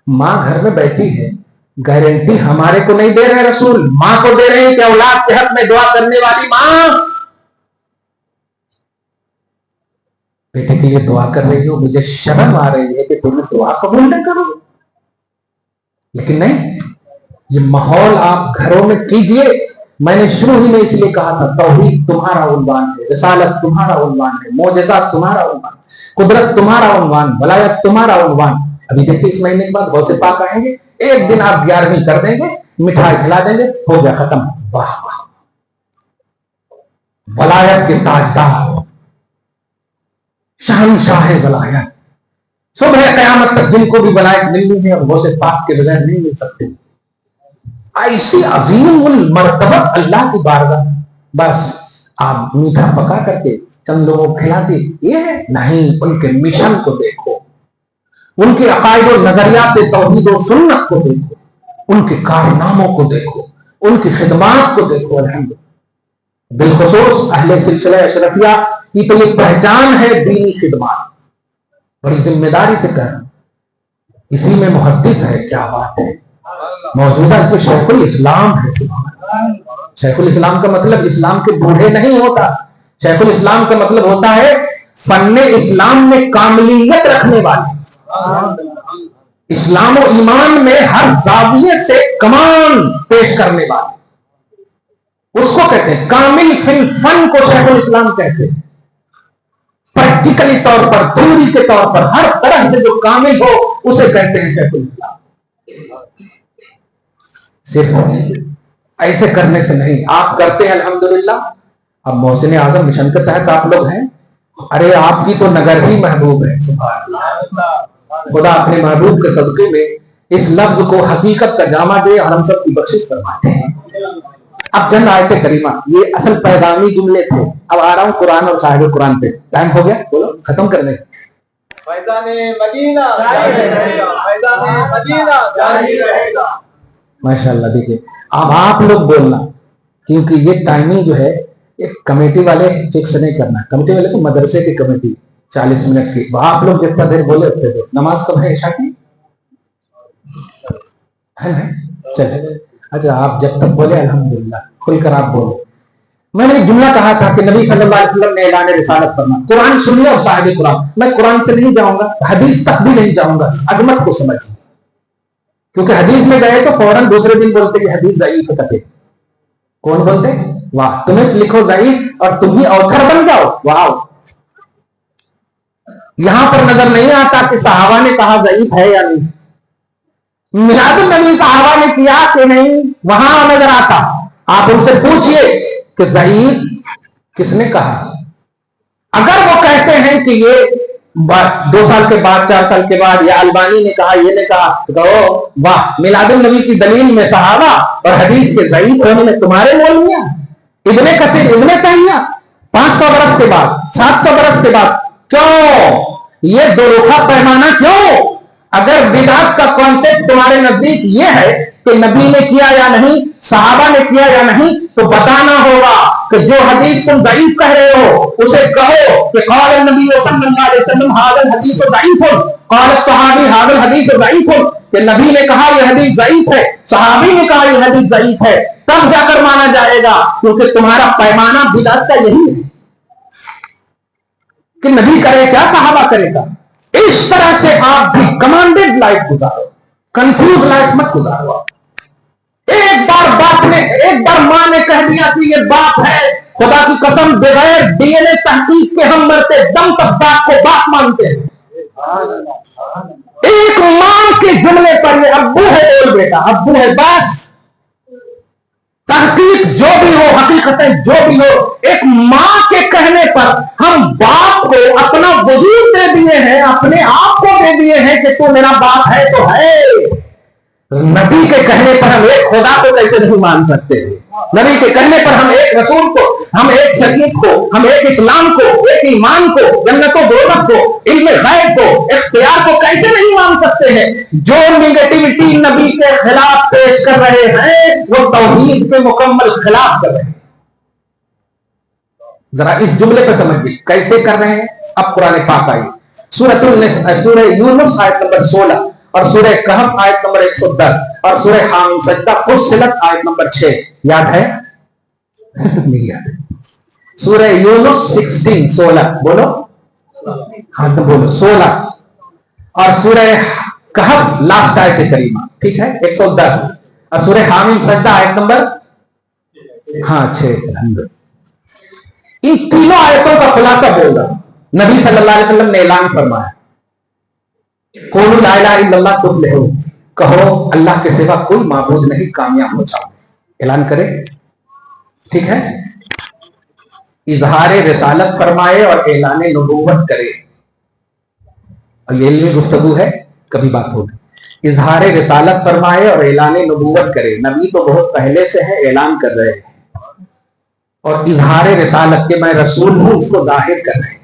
ماں گھر میں بیٹھی ہے، گارنٹی ہمارے کو نہیں دے رہے رسول، ماں کو دے رہے ہیں کہ اولاد کے حق میں دعا کرنے والی ماں بیٹے کے لیے دعا کر رہی ہو، مجھے شرم آ رہی ہے کہ تم دعا قبول نہ کرو۔ لیکن نہیں، یہ ماحول آپ گھروں میں کیجئے۔ میں نے شروع ہی میں اس لیے کہا تھا توحید تمہارا عنوان ہے، رسالت تمہارا عنوان ہے، معجزات تمہارا عنوان، قدرت تمہارا عنوان، ولایت تمہارا عنوان۔ ابھی دیکھیں اس مہینے کے بعد غوث پاک آئیں گے، ایک دن آپ 11ویں کر دیں گے، مٹھائی کھلا دیں گے، ہو گیا ختم۔ واہ واہ، ولایت کے تاجدار، شہنشاہ ولایت، صبح قیامت تک جن کو بھی ولایت ملنی ہے اور غوث پاک کے بغیر نہیں مل سکتے۔ ایسی عظیم المرتبت اللہ کی بارگاہ، بس آپ میٹھا پکا کرتے چند لوگوں کو کھلاتے، یہ ہے نہیں، ان کے مشن کو دیکھو، ان کے عقائد و نظریات توحید و سنت کو دیکھو، ان کے کارناموں کو دیکھو، ان کی خدمات کو دیکھو۔ الحمدللہ بالخصوص اہل سلسلہ اشرفیہ کی تو یہ پہچان ہے دینی خدمات، بڑی ذمہ داری سے کہنا، اسی میں محدث ہے، کیا بات ہے، موجودہ اس میں شیخ الاسلام ہے۔ شیخ الاسلام کا مطلب اسلام کے بوڑھے نہیں ہوتا، شیخ الاسلام کا مطلب ہوتا ہے فن اسلام میں کاملیت رکھنے والے، اسلام و ایمان میں ہر زاویے سے کمان پیش کرنے والے، اس کو کہتے ہیں کامل فی الفن کو شیخ الاسلام کہتے ہیں۔ پریکٹیکلی طور پر، تھیوری کے طور پر، ہر طرح سے جو کامل ہو اسے کہتے ہیں شیخ الاسلام۔ صرف ایسے کرنے سے نہیں، آپ کرتے ہیں الحمدللہ۔ اب محسن اعظم مشن کے تحت آپ لوگ ہیں، ارے آپ کی تو نگر ہی محبوب ہے، سبحان اللہ۔ خدا اپنے محبوب کے صدقے میں اس لفظ کو حقیقت کا جامع دے اور ہم سب کی بخشش فرماتے ہیں۔ اب چند آیت کریمہ، یہ اصل پیغامی جملے تھے، اب آ رہا ہوں قرآن اور صاحب قرآن پہ۔ ٹائم ہو گیا، بولو ختم کرنے کا۔ فیضان مدینہ جاری رہے گا۔ ماشاءاللہ، دیکھیے اب آپ لوگ بولنا، کیونکہ یہ ٹائمنگ جو ہے ایک کمیٹی والے فکس نہیں کرنا، کمیٹی والے تو مدرسے کی کمیٹی 40 منٹ کی، آپ لوگ جتنا دیر بولے اتنے دیر۔ نماز کب ہے عشاء کی؟ چلے اچھا، آپ جب تک بولے الحمدللہ کھل کر آپ بولے۔ میں نے ایک جملہ کہا تھا کہ نبی صلی اللہ علیہ وسلم نے اعلان رسالت فرمایا، قرآن سنیے اور صاحب قرآن۔ میں قرآن سے نہیں جاؤں گا، حدیث تک بھی نہیں جاؤں گا، عظمت کو سمجھیں، کیونکہ حدیث میں گئے تو فوراً دوسرے دن بولتے کہ حدیث ضعیف ہے۔ کون بولتے؟ واہ، تمہیں لکھو ضعیف اور تم ہی اوتھر بن جاؤ، واہ۔ یہاں پر نظر نہیں آتا کہ صحابہ نے کہا ضعیف ہے یا نہیں، میلاد النبی صحابہ نے کیا کہ نہیں، وہاں نظر آتا۔ آپ ان سے پوچھئے کہ ضعیف کس نے کہا، اگر وہ کہتے ہیں کہ یہ 2 سال کے بعد 4 سال کے بعد یا البانی نے کہا، یہ نے کہا، تو واہ، میلاد النبی کی دلیل میں صحابہ اور حدیث کے ضعیف ہونے میں تمہارے مولویاں، ابن کثیر، ابن تیمیہ 500 برس کے بعد، 700 برس کے بعد، کیوں یہ دو رخا پیمانہ کیوں؟ اگر بدعت کا کانسیپٹ تمہارے نزدیک یہ ہے کہ نبی نے کیا یا نہیں، صحابہ نے کیا یا نہیں، تو بتانا ہوگا کہ جو حدیث تم ضعیف کہہ رہے ہو اسے کہو کہ قال النبی صلی اللہ علیہ وسلم ھذا الحدیث ضعیف، قال الصحابی ھذا الحدیث ضعیف، کہ نبی نے کہا یہ حدیث ضعیف ہے، صحابی نے کہا یہ حدیث ضعیف ہے، تب جا کر مانا جائے گا، کیونکہ تمہارا پیمانہ بدعت کا یہی ہے کہ نبی کرے کیا صحابہ کرے گا۔ اس طرح سے آپ بھی کمانڈیڈ لائف گزارو، کنفیوز لائف مت گزارو۔ ایک بار ماں نے کہہ دیا کہ یہ باپ ہے، خدا کی قسم بغیر ڈی این اے تحقیق کے ہم مرتے دم تک باپ کو باپ مانتے ہیں۔ ایک ماں کے جملے پر یہ ابو ہے، بول بیٹا ابو ہے، بس تحقیق جو بھی ہو، حقیقتیں جو بھی ہو، ایک ماں کے کہنے پر ہم باپ کو اپنا وجود دے دیے ہیں، اپنے آپ کو دے دیے ہیں کہ تو میرا باپ ہے تو ہے۔ نبی کے کہنے پر ہم ایک خدا کو کیسے نہیں مان سکتے؟ نبی کے کہنے پر ہم ایک رسول کو، ہم ایک شریعت کو، ہم ایک اسلام کو، ایک ایمان کو، جنت و دوزخ کو، علم غیب کو، اختیار کو کیسے نہیں مان سکتے ہیں؟ جو نگیٹیوٹی نبی کے خلاف پیش کر رہے ہیں وہ توحید کے مکمل خلاف کر رہے ہیں۔ ذرا اس جملے پہ سمجھیے کیسے کر رہے ہیں۔ اب قرآن پاک آئی، سورہ یونس آیت نمبر 16 اور سورہ کہف آیت نمبر 110 اور سورہ حامیم سجدہ فصلت آیت نمبر 6 یاد ہے؟ نہیں یاد ہے؟ سورہ یونس 16 بولو، ہاں تو بولو 16 اور سورہ کہف لاسٹ آیت کریمہ، ٹھیک ہے 110 اور سورہ حامیم سجدہ آیت نمبر 6۔ ان تینوں آیتوں کا خلاصہ بول رہا ہوں۔ نبی صلی اللہ علیہ وسلم نے اعلان فرمایا، قولوا لا الہ الا اللہ تفلحوا، کہو اللہ کے سوا کوئی معبود نہیں، کامیاب ہو جاؤ۔ اعلان کرے، ٹھیک ہے، اظہار رسالت فرمائے اور اعلان نبوت کرے، اور یہ علمی گفتگو ہے، کبھی بات ہوگی۔ اظہار رسالت فرمائے اور اعلان نبوت کرے، نبی تو بہت پہلے سے ہے، اعلان کر رہے ہیں، اور اظہار رسالت کے میں رسول ہوں اس کو ظاہر کر رہے ہیں.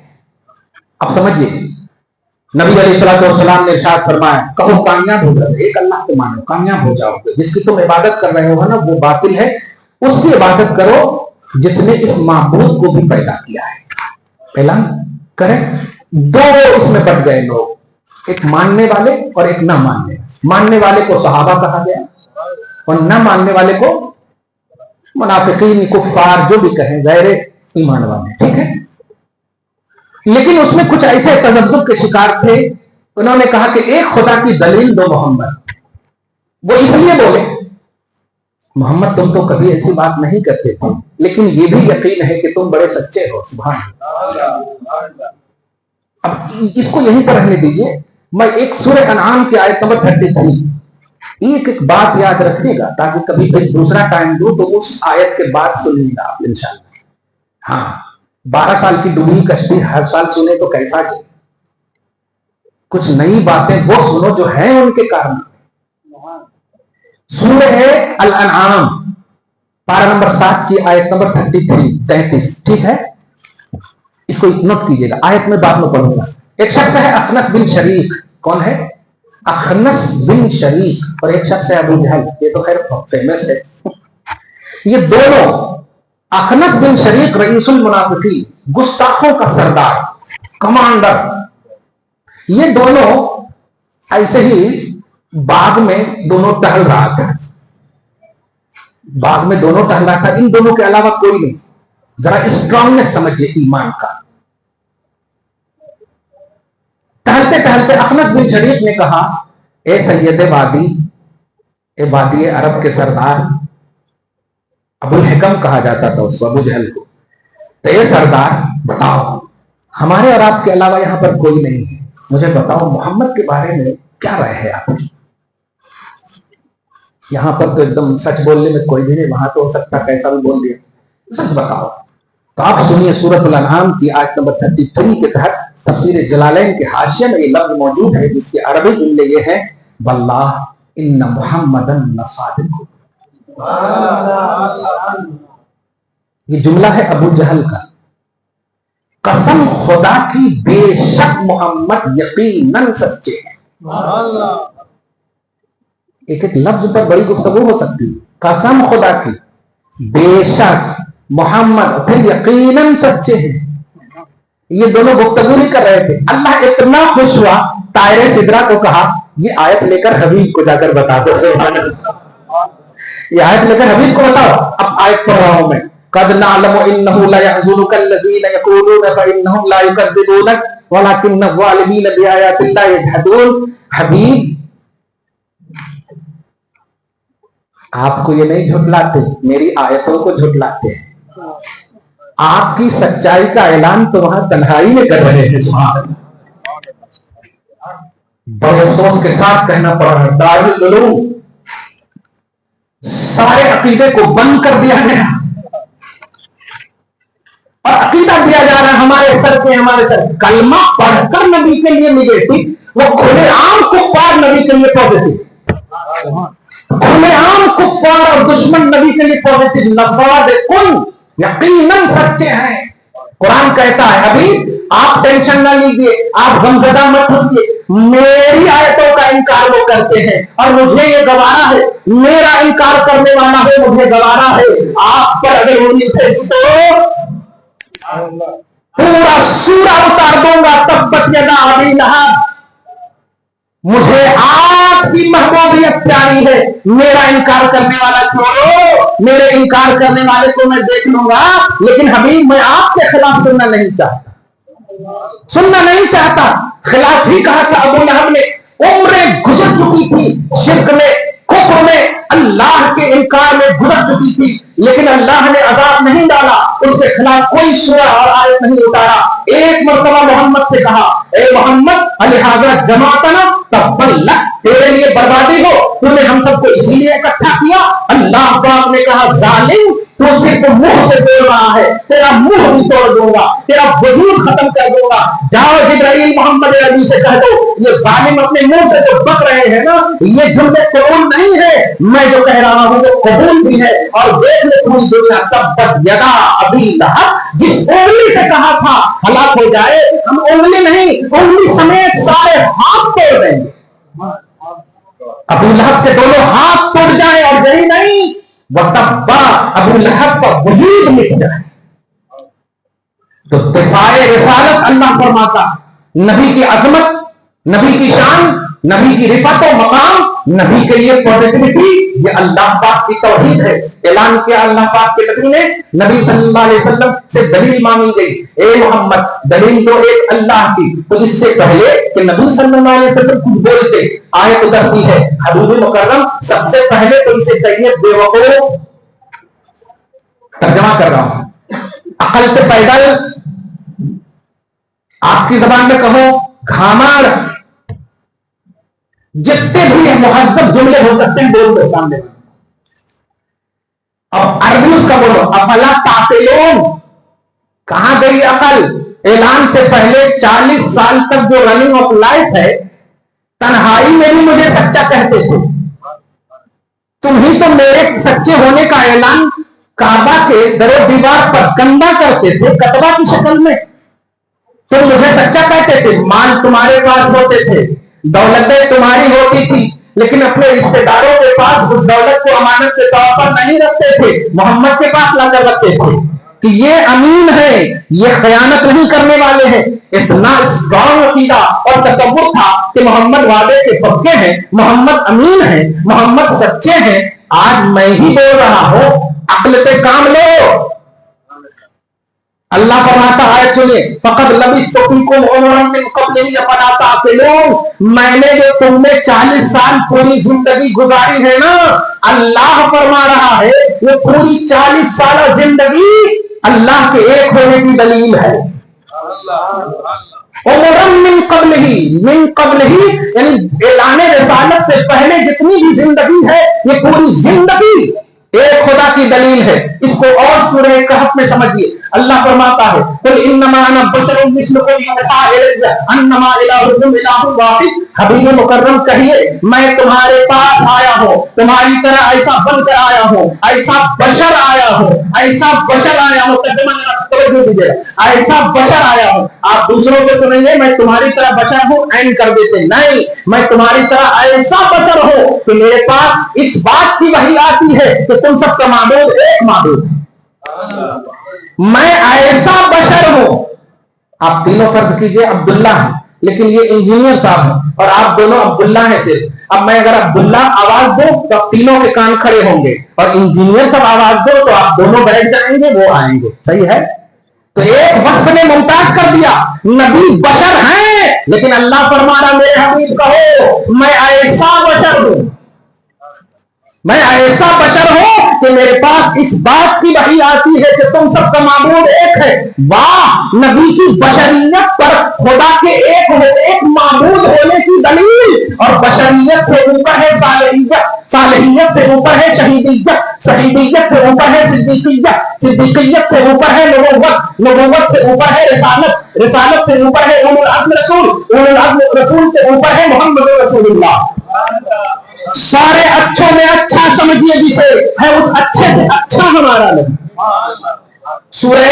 اب سمجھیے نبی علیہ الصلوۃ والسلام نے ارشاد فرمایا کہو کامیاب ہو جاؤ، ایک اللہ کو مانو کامیاب ہو جاؤ گے. جس کی تم عبادت کر رہے ہو نا وہ باطل ہے، اس کی عبادت کرو جس نے اس معبود کو بھی پیدا کیا ہے. اعلان کریں. دو اس میں بٹ گئے لوگ، ایک ماننے والے اور ایک نہ ماننے. ماننے والے کو صحابہ کہا گیا اور نہ ماننے والے کو منافقین کفار جو بھی کہیں غیر ایمان والے. ٹھیک ہے، لیکن اس میں کچھ ایسے تذبذب کے شکار تھے. انہوں نے کہا کہ ایک خدا کی دلیل دو محمد. وہ اس لیے بولے محمد تم تو کبھی ایسی بات نہیں کرتے تھے، لیکن یہ بھی یقین ہے کہ تم بڑے سچے ہو. سبحان اللہ. اب اس کو یہیں پر رہنے دیجئے. میں ایک سورہ انعام کی آیت نمبر 33 ایک بات یاد رکھیے گا تاکہ کبھی دوسرا ٹائم دوں تو اس آیت کے بعد سنیے گا آپ انشاءاللہ. ہاں 12 سال کی ڈوبی کشتی ہر سال سنے تو کیسا جائے. کچھ نئی باتیں وہ سنو جو ہیں ان کے کارن. سورہ الانعام پارہ نمبر 7 کی آیت نمبر 33. ٹھیک ہے، اس کو نوٹ کیجئے گا. آیت میں بعد میں پڑھوں گا. ایک شخص ہے اخنس بن شریک. کون ہے؟ اخنس بن شریک. اور ایک شخص ہے ابو جہل. یہ تو خیر فیمس ہے. یہ دونوں اخنس بن شریک رئیس المنافقین، گستاخوں کا سردار، کمانڈر. یہ دونوں ایسے ہی باغ میں دونوں ٹہل رہا تھا. باغ میں دونوں ٹہل رہا تھا. ان دونوں کے علاوہ کوئی نہیں. ذرا اسٹرانگنس سمجھے ایمان کا. ٹہلتے ٹہلتے اخنس بن شریک نے کہا اے سید وادی، اے وادی عرب کے سردار، ابو الحکم کہا جاتا تھا اس کو، ابو جہل کو. تو اے سردار بتاؤ، ہمارے اور آپ کے علاوہ یہاں پر کوئی نہیں ہے، مجھے بتاؤ محمد کے بارے میں کیا رائے ہے آپ کی؟ یہاں پر تو ایک دم سچ بولنے میں کوئی بھی نہیں، وہاں تو ہو سکتا کیسا بھی بول دیا. سچ بتاؤ. تو آپ سنیے سورۃ الانعام کی آیت نمبر 33 کے تحت تفسیر جلالین کے حاشیے میں یہ لفظ موجود ہے جس کے عربی جملے یہ ہیں واللہ ان محمدن لصادق. یہ جملہ ہے ابو جہل کا. قسم خدا کی بے شک محمد یقیناً سچے ہیں. ایک ایک لفظ پر بڑی گفتگو ہو سکتی ہے. قسم خدا کی بے شک محمد پھر یقیناً سچے ہیں. یہ دونوں گفتگو نہیں کر رہے تھے. اللہ اتنا خوش ہوا طائر سدرا کو کہا یہ آیت لے کر حبیب کو جا کر بتا دو. یہ آیت لے کر حبیب کو بتاؤ. اب آیت پڑھ رہا ہوں میں. قد نعلم انه لا يحزنك الذين يقولون فانهم لا يكذبونك ولكن الظالمين بآيات الله يجحدون. حبیب آپ کو یہ نہیں جھٹلاتے، میری آیتوں کو جھٹلاتے ہیں. آپ کی سچائی کا اعلان تو وہاں تنہائی میں کر رہے ہیں. بڑے افسوس کے ساتھ کہنا پڑ رہا ہے دارالعلوم سارے عقیدے کو بند کر دیا گیا اور عقیدہ دیا جا رہا ہے ہمارے سر کلمہ پڑھ کر نبی کے لیے نگیٹو، وہ کھلے عام کفار نبی کے لیے پازیٹو. کھلے عام کفار اور دشمن نبی کے لیے پازیٹو. لصادقون یقیناً سچے ہیں. قرآن کہتا ہے ابھی آپ ٹینشن نہ لیجئے، آپ غمزدہ مت ہوئیے، میری آیتوں کا انکار وہ کرتے ہیں اور مجھے یہ گوارا ہے. میرا انکار کرنے والا ہے مجھے گوارا ہے. آپ پر اگر امید ہے تو پورا سورہ اتار دوں گا. تبت یدا ابی لہب. مجھے آپ کی محبوبیت پیاری ہے. میرا انکار کرنے والا چھوڑو، میرے انکار کرنے والے کو میں دیکھ لوں گا. لیکن حبیب میں آپ کے خلاف سننا نہیں چاہتا. خلاف ہی کہا تھا ابو لہب نے. عمریں گزر چکی تھی شرک میں، کفر میں، اللہ کے انکار میں گزر چکی تھی، لیکن اللہ نے عذاب نہیں ڈالا. اس کے خلاف کوئی سورہ اور آیت نہیں اتارا. ایک مرتبہ محمد سے کہا اے محمد الحاظہ جماعتنا تبا لک، تیرے لیے بربادی ہو، تو نے ہم سب کو اس لیے اکٹھا کیا؟ اللہ پاک نے کہا ظالم تو صرف منہ سے بول رہا ہے، تیرا منہ بھی توڑ دوں گا، تیرا وجود ختم کر دوں گا۔ جاؤ جبرائیل محمد عربی سے کہہ دو یہ ظالم اپنے منہ سے جو بک رہے ہیں نا یہ جملے قبول نہیں ہے، میں جو کہہ رہا ہوں وہ قبول بھی ہے۔ اور دیکھ لے پوری دنیا تبت یدا ابی لہب، جس انگلی سے کہا تھا ہلاک ہو جائے، ہم انگلی نہیں انگلی سمیت سارے ہاتھ توڑ دیں گے۔ ابو لہب کے دونوں ہاتھ توڑ جائے اور یہی نہیں وَتَبَّا ابو لہب کا وجود مٹ جائے۔ تو دفاع رسالت اللہ فرماتا، نبی کی عظمت، نبی کی شان، نبی کی رفعت و مقام، نبی کے لیے پوزیٹیوٹی، یہ اللہ پاک کی توحید ہے۔ اعلان کیا اللہ پاک کے نبی نے، نبی صلی اللہ علیہ وسلم سے دلیل مانگی گئی، اے محمد دلیل تو ایک اللہ کی۔ تو اس سے پہلے کہ نبی صلی اللہ علیہ وسلم کچھ بولتے آیت اترتی ہے، حبیب مکرم سب سے پہلے تو اسے کہیے بے وقوف، ترجمہ کر رہا ہوں، عقل سے پیدل، آپ کی زبان میں کہو گھامڑ، جتنے بھی مہذب جملے ہو سکتے ہیں بول دو سامنے۔ اب عربی اس کا بولو افلا تعقلون، کہاں گئی عقل؟ اعلان سے پہلے 40 سال تک جو رننگ آف لائف ہے، تنہائی میں بھی مجھے سچا کہتے تھے، تم ہی تو میرے سچے ہونے کا اعلان کعبہ کے در و دیوار پر کندہ کرتے تھے کتبہ کی شکل میں، تم مجھے سچا کہتے تھے، مال تمہارے پاس ہوتے تھے، دولتیں تمہاری ہوتی تھی، لیکن اپنے رشتے داروں کے پاس اس دولت کو امانت کے طور پر نہیں رکھتے تھے، محمد کے پاس لا کر رکھتے تھے کہ یہ امین ہے، یہ خیانت نہیں کرنے والے ہیں۔ اتنا اسٹرانگ عقیدہ اور تصور تھا کہ محمد وعدے کے پکے ہیں، محمد امین ہیں، محمد سچے ہیں۔ آج میں ہی بول رہا ہوں عقل سے کام لو۔ اللہ فرماتا ہے سنیے فقط لبثت فیکم عمرا من قبلہ افلا تعقلون، میں نے جو تم میں 40 سال پوری زندگی گزاری ہے نا، اللہ فرما رہا ہے وہ پوری 40 سالہ زندگی اللہ کے ایک ہونے کی دلیل ہے۔ عمرا من قبلہ یعنی اعلان رسالت سے پہلے جتنی بھی زندگی ہے یہ پوری زندگی ایک خدا کی دلیل ہے۔ اس کو اور سورہ کہف میں سمجھیے، اللہ فرماتا ہے قل انما انا بشر مثلکم یوحی الی انما الہکم الہ واحد، حبیب مکرم کہیے میں تمہارے پاس آیا ہوں، تمہاری طرح ایسا بن کر آیا ہوں، ایسا بشر آیا ہوں، ایسا بشر آیا ہوں، ایسا بشر آیا ہوں۔ آپ دوسروں سے سنیں گے میں تمہاری طرح بشر ہوں اینڈ کر دیتے، نہیں، میں تمہاری طرح ایسا بشر ہوں کہ میرے پاس اس بات کی وحی آتی ہے کہ تم سب کا معبود ایک معبود ہے۔ میں ایسا بشر ہوں، آپ تینوں فرض کیجئے عبداللہ ہیں لیکن یہ انجینئر صاحب ہیں اور آپ دونوں عبداللہ ہیں صرف، اب میں اگر عبداللہ آواز دوں تو اب تینوں کے کان کھڑے ہوں گے، اور انجینئر صاحب آواز دو تو آپ دونوں بیٹھ جائیں گے، وہ آئیں گے، صحیح ہے؟ تو ایک وصف نے ممتاز کر دیا، نبی بشر ہیں لیکن اللہ فرما رہا میرے حبیب کہو میں ایسا بشر ہوں، میں ایسا بشر ہوں کہ میرے پاس اس بات کی وحی آتی ہے کہ تم سب کا معبود ایک ہے۔ واہ، نبی کی بشریت پر خدا کے ایک معبود ہونے کی دلیل، اور بشریت سے اوپر ہے صالحیت، صالحیت سے اوپر ہے شہیدیت، شہیدیت سے اوپر ہے صدیقیت، صدیقیت سے اوپر ہے نبوت، نبوت سے اوپر ہے رسالت، رسالت سے اوپر ہے اولو العزم رسول، اولو العزم رسول سے اوپر ہے محمد رسول اللہ۔ سارے اچھوں میں اچھا سمجھیے جسے ہے اس اچھے سے اچھا ہمارا نبی۔ سورہ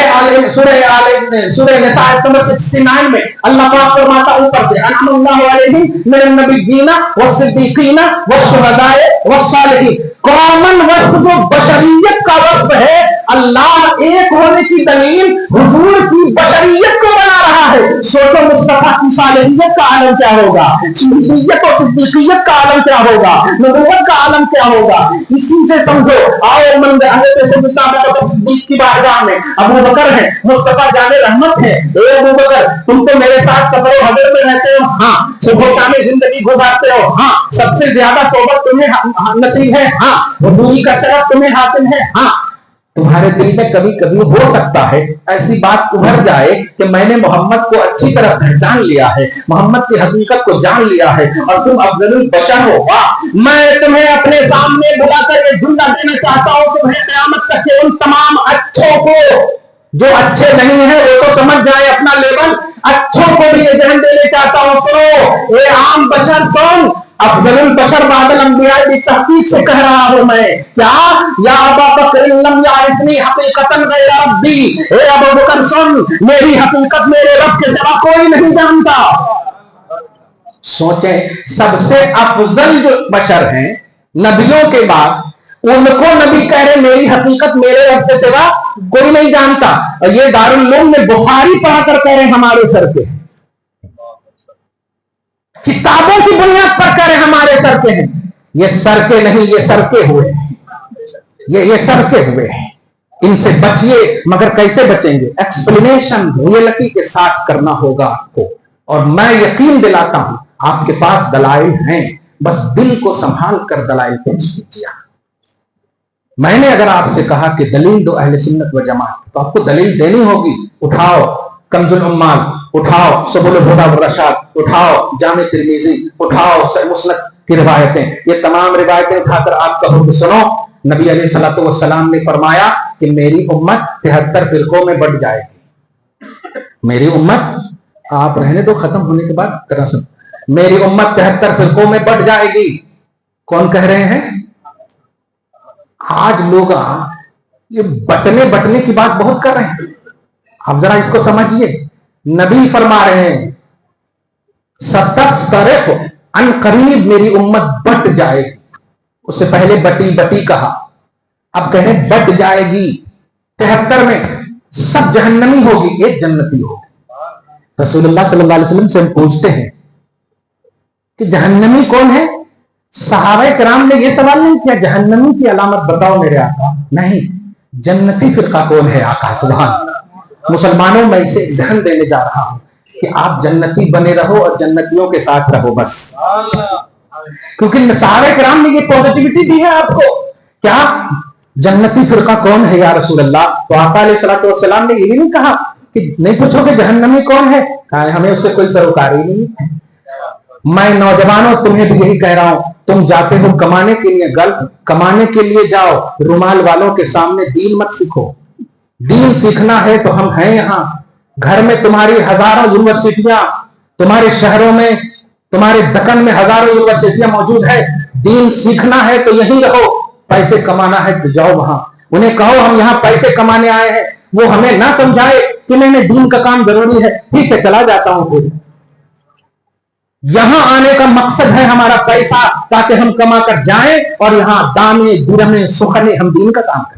نساء نمبر 69 میں اللہ پاک فرماتا اوپر سے انعم اللہ علیہم من النبیین والصدیقین والشہداء والصالحین، کامن وصف جو بشریت کا وصف ہے، اللہ ایک ہونے کی دلیل حضور کی بشریت کو بنا رہا ہے۔ سوچو مصطفیٰ کی صالحیت کا عالم کیا ہوگا، شہیدیت اور صدیقیت کا عالم کیا ہوگا، نبوت کا عالم کیا ہوگا۔ اسی سے سمجھو آؤ من حضرت سیدنا ابو بکر صدیق کی بارگاہ میں، ابو بکر ہے مصطفیٰ جان رحمت ہے، اے ابو بکر تم تو میرے ساتھ سفر و حضر میں رہتے ہو، ہاں، صبح شام زندگی گزارتے ہو، ہاں، سب سے زیادہ صحبت تمہیں نصیب ہے، ہاں، حضوری کا شرف تمہیں حاصل ہے، ہاں، تمہارے دل میں کبھی کبھی ہو سکتا ہے ایسی بات ابھر جائے کہ میں نے محمد کو اچھی طرح پہچان لیا ہے، محمد کی حقیقت کو جان لیا ہے اور تم افضل البشر ہو۔ میں تمہیں اپنے سامنے بلا کر یہ جملہ دینا چاہتا ہوں صبح قیامت تک کہ ان تمام اچھوں کو، جو اچھے نہیں ہیں وہ تو سمجھ جائے اپنا لیول، اچھوں کو بھی یہ ذہن دینے چاہتا ہوں، سنو اے عام بشر سن، افضل البشر بعد الانبیاء کی تحقیق سے کہہ رہا ہوں میں، کیا یا ابا بکر لم یعرفنی حقیقتا غیر ربی، اے ابو بکر سن، میری حقیقت میرے رب کے سوا کوئی نہیں جانتا۔ سوچیں، سب سے افضل جو بشر ہیں نبیوں کے بعد، ان کو نبی کہہ رہے میری حقیقت میرے رب کے سوا کوئی نہیں جانتا، اور یہ دارالعلوم میں بخاری پڑھا کر کہہ رہے ہمارے سر کے، کتابوں کی بنیاد پر کہہ رہے ہمارے سر کے ہیں۔ یہ سر کے نہیں، یہ سر کے ہوئے، یہ سر کے ہوئے ہیں، ان سے بچیے، مگر کیسے بچیں گے؟ ایکسپلینیشن ریئلٹی کے ساتھ کرنا ہوگا آپ کو، اور میں یقین دلاتا ہوں آپ کے پاس دلائل ہیں، بس دل کو سنبھال کر دلائل پیش کیجیے۔ میں نے اگر آپ سے کہا کہ دلیل دو اہل سنت و جماعت، تو آپ کو دلیل دینی ہوگی، اٹھاؤ کنز العمال، اٹھاؤ سبل الہدی والرشاد، اٹھاؤ جامع ترمذی، اٹھاؤ مسند کی روایتیں، یہ تمام روایتیں اٹھا کر آپ کا حکم سنو۔ نبی علیہ الصلوۃ والسلام نے فرمایا کہ میری امت 73 فرقوں میں بٹ جائے گی۔ میری امت، آپ رہنے دو ختم ہونے کے بعد کرا سب، میری امت 73 فرقوں میں بٹ جائے گی۔ کون کہہ رہے ہیں؟ آج لوگ یہ بٹنے کی بات بہت کر رہے ہیں، اب ذرا اس کو سمجھیے۔ نبی فرما رہے ہیں ستفترق، ان قریب میری امت بٹ جائے گی، اس سے پہلے بٹی کہا، اب کہہ رہے بٹ جائے گی، 73 میں سب جہنمی ہوگی، ایک جنتی ہوگی۔ رسول اللہ صلی اللہ علیہ وسلم سے ہم پوچھتے ہیں کہ جہنمی کون ہے؟ صحابہ کرام نے یہ سوال نہیں کیا جہنمی کی علامت بتاؤ میرے آقا، نہیں، جنتی فرقہ کون ہے آقا؟ سبحان۔ مسلمانوں میں اسے ذہن دینے جا رہا ہوں کہ آپ جنتی بنے رہو اور جنتیوں کے ساتھ رہو بس، کیونکہ صحابہ کرام نے یہ پوزیٹیوٹی دی ہے آپ کو۔ کیا جنتی فرقہ کون ہے یا رسول اللہ؟ تو آقا علیہ الصلوۃ والسلام نے یہ نہیں کہا کہ نہیں پوچھو کہ جہنمی کون ہے، کہا ہمیں اس سے کوئی سروکاری نہیں ہے۔ میں نوجوانوں تمہیں بھی یہی کہہ رہا ہوں، تم جاتے ہو کمانے کے لیے، گلف کمانے کے لیے جاؤ، رومال والوں کے سامنے دین مت سیکھو۔ دین سیکھنا ہے تو ہم ہیں یہاں، گھر میں تمہاری ہزاروں یونیورسٹیاں، تمہارے شہروں میں، تمہارے دکن میں ہزاروں یونیورسٹیاں موجود ہے، دین سیکھنا ہے تو یہیں رہو، پیسے کمانا ہے تو جاؤ وہاں۔ انہیں کہو ہم یہاں پیسے کمانے آئے ہیں، وہ ہمیں نہ سمجھائے کہ میں نے دین کا کام ضروری ہے، ٹھیک ہے چلا جاتا ہوں پھر۔ یہاں آنے کا مقصد ہے ہمارا پیسہ، تاکہ ہم کما کر جائیں اور یہاں دامے درہمے سخنے ہم دین کا کام کریں۔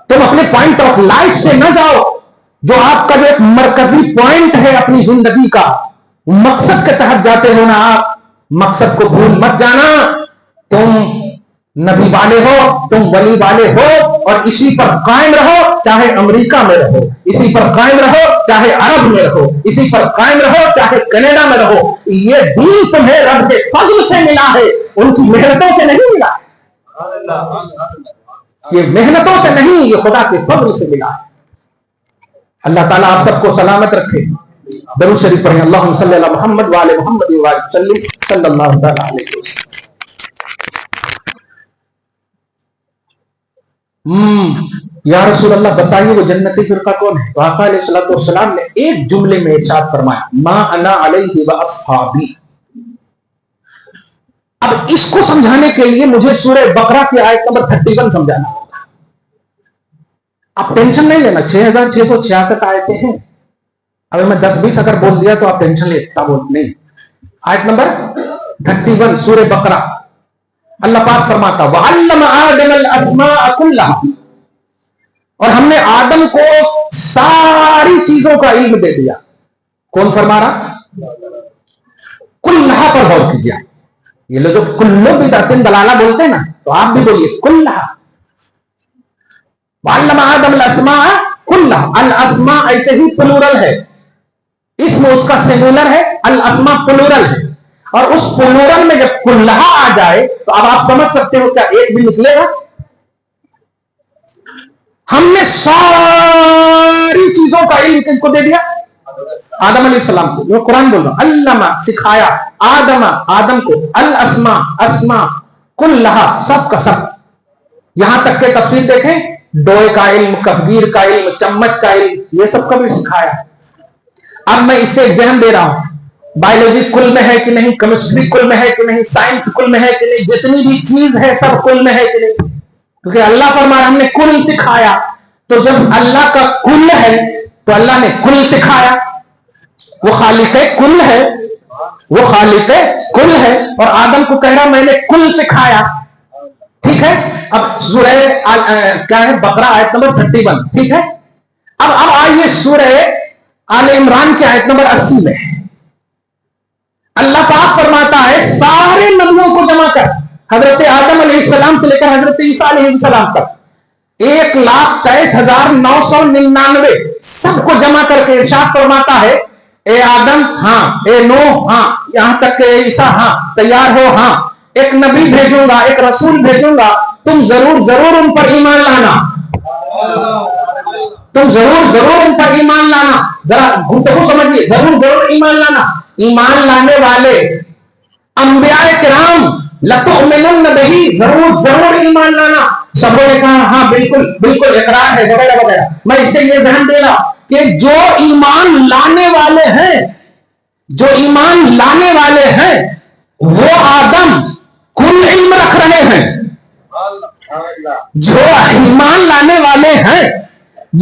تم اپنے پوائنٹ آف لائف سے نہ جاؤ، جو آپ کا جو ایک مرکزی پوائنٹ ہے اپنی زندگی کا، مقصد کے تحت جاتے ہو نا آپ، مقصد کو بھول مت جانا۔ تم نبی والے ہو، تم ولی والے ہو، اور اسی پر قائم رہو، چاہے امریکہ میں رہو، اسی پر قائم رہو چاہے عرب میں رہو، اسی پر قائم رہو چاہے کینیڈا میں رہو۔ یہ دین تمہیں رب کے فضل سے ملا ہے، ان کی محنتوں سے نہیں ملا ہے، یہ محنتوں سے نہیں، یہ خدا کے فضل سے ملا ہے۔ اللہ تعالیٰ آپ سب کو سلامت رکھے۔ درود شریف پڑھیں، اللہم صلی علی محمد وعلی محمد وعلی وسلم صلی اللہ تعالیٰ علیہ وسلم۔ یا رسول اللہ بتائیے وہ جنتی فرقہ کون ہے؟ تو آقا علیہ الصلوۃ والسلام نے ایک جملے میں ارشاد فرمایا، ما انا علیہ واصحابی۔ اب اس کو سمجھانے کے لیے مجھے سورہ بقرہ کی آیت نمبر 31 سمجھانا ہوگا۔ آپ ٹینشن نہیں لینا، 6666 آیتیں ہیں، اگر میں 10-20 اگر بول دیا تو آپ ٹینشن لیتا بول نہیں۔ آیت نمبر 31 سورہ بقرہ، اللہ پاک فرماتا وَعَلَّمَ آدَمَ الْأَسْمَاءَ كُلَّهَا، اور ہم نے آدم کو ساری چیزوں کا علم دے دیا۔ کون فرما رہا؟ کلھا پر غور کیجیے۔ یہ لوگ جو کلو بدعت دلالہ بولتے ہیں نا، تو آپ بھی بولیے کلھا۔ وَعَلَّمَ آدَمَ الْأَسْمَاءَ كُلَّهَا، الاسماء ایسے ہی پلورل ہے، اسم اس کا سنگولر ہے، الاسماء پلورل ہے، اور اس پلورل میں جب کلھا آ جائے تو اب آپ سمجھ سکتے ہو کیا ایک بھی نکلے گا؟ ہم نے ساری چیزوں کا علم کن کو دے دیا؟ آدم علیہ السلام کو. وہ قرآن بول رہا علمہ سکھایا آدم کو اسما کلھا سب کا سب. یہاں تک کہ تفصیل دیکھیں ڈوئے کا علم, کفگیر کا علم, چمچ کا علم, یہ سب کا بھی سکھایا. اب میں اس سے ایک ذہن دے رہا ہوں, بایولوجی کل میں ہے کہ نہیں, کیمسٹری کل میں ہے کہ نہیں, سائنس کل میں ہے کہ نہیں, جتنی بھی چیز ہے سب کل میں ہے کہ نہیں؟ کیونکہ اللہ فرمایا ہم نے کل سکھایا. تو جب اللہ کا کل ہے تو اللہ نے کل سکھایا. وہ خالق کل ہے, وہ خالق کل ہے, اور آدم کو کہہ رہا میں نے کل سکھایا. ٹھیک ہے. اب سورہ کیا ہے بقرہ آیت نمبر 31. ٹھیک ہے. اب آئیے سورہ آل عمران کی آیت نمبر 80 میں. اللہ پاک فرماتا ہے سارے نبیوں کو جمع کر, حضرت آدم علیہ السلام سے لے کر حضرت عیسیٰ علیہ السلام تک 1,23,999 سب کو جمع کر کے ارشاد فرماتا ہے اے آدم ہاں, اے نوح ہاں, یہاں تک کہ عیسیٰ ہاں, تیار ہو ہاں, ایک نبی بھیجوں گا, ایک رسول بھیجوں گا, تم ضرور ان پر ایمان لانا, تم ضرور ان پر ایمان لانا. ذرا گفتگو سمجھیے, ضرور ایمان لانا. ایمان لانے والے انبیاء کرام لتؤمنن بہ, ضرور ایمان لانا. سبوں نے کہا ہاں بالکل اقرار ہے وغیرہ وغیرہ. میں اس سے یہ ذہن دے رہا کہ جو ایمان لانے والے ہیں وہ آدم کل علم رکھ رہے ہیں. جو ایمان لانے والے ہیں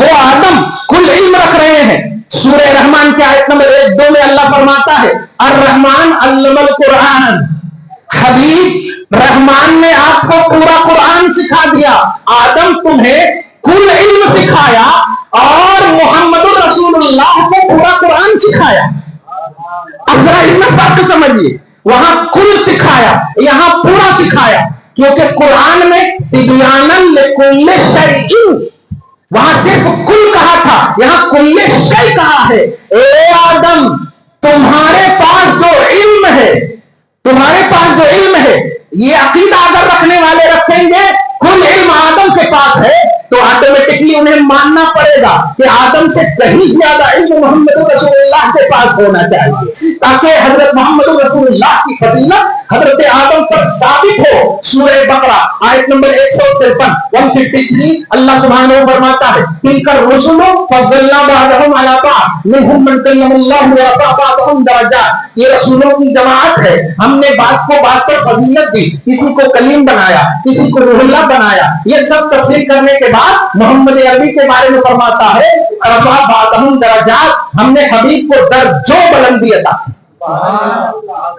وہ آدم کل علم رکھ رہے ہیں. سورہ رحمان کی آیت نمبر 1-2 میں اللہ فرماتا ہے الرحمن علم القرآن. حبیب رحمان نے آپ کو پورا قرآن سکھا دیا. آدم تمہیں کل علم سکھایا اور محمد رسول اللہ کو پورا قرآن سکھایا. اب ذرا اس میں فرق سمجھیے, وہاں کل سکھایا, یہاں پورا سکھایا. کیونکہ قرآن میں تبیانا لکل شیء, وہاں صرف کل کہا تھا, یہاں کل شیء کہا ہے. اے آدم تمہارے پاس جو علم ہے یہ عقیدہ اگر رکھنے والے رکھیں گے کل علم آدم کے پاس ہے تو آٹومیٹکلی انہیں ماننا پڑے گا کہ آدم سے کہیں زیادہ علم محمد رسول اللہ کے پاس ہونا چاہیے, تاکہ حضرت محمد رسول اللہ کی فضیلت حضرت آدم پر ثابت ہو. سورہ بقرہ آیت نمبر 153 اللہ سبحانہ فرماتا ہے تلک الرسل فضلنا بعضهم على بعض منهم من کلم اللہ ورفع بعضهم درجات. یہ رسولوں کی جماعت ہے, ہم نے بعض کو بعض پر فضیلت دی, کسی کو کلیم بنایا, کسی کو روح اللہ بنایا. یہ سب تفصیل کرنے کے بعد محمد عربی کے بارے میں فرماتا ہے رفع بعضهم درجات, ہم نے حبیب کو درجوں بلندی عطا کی.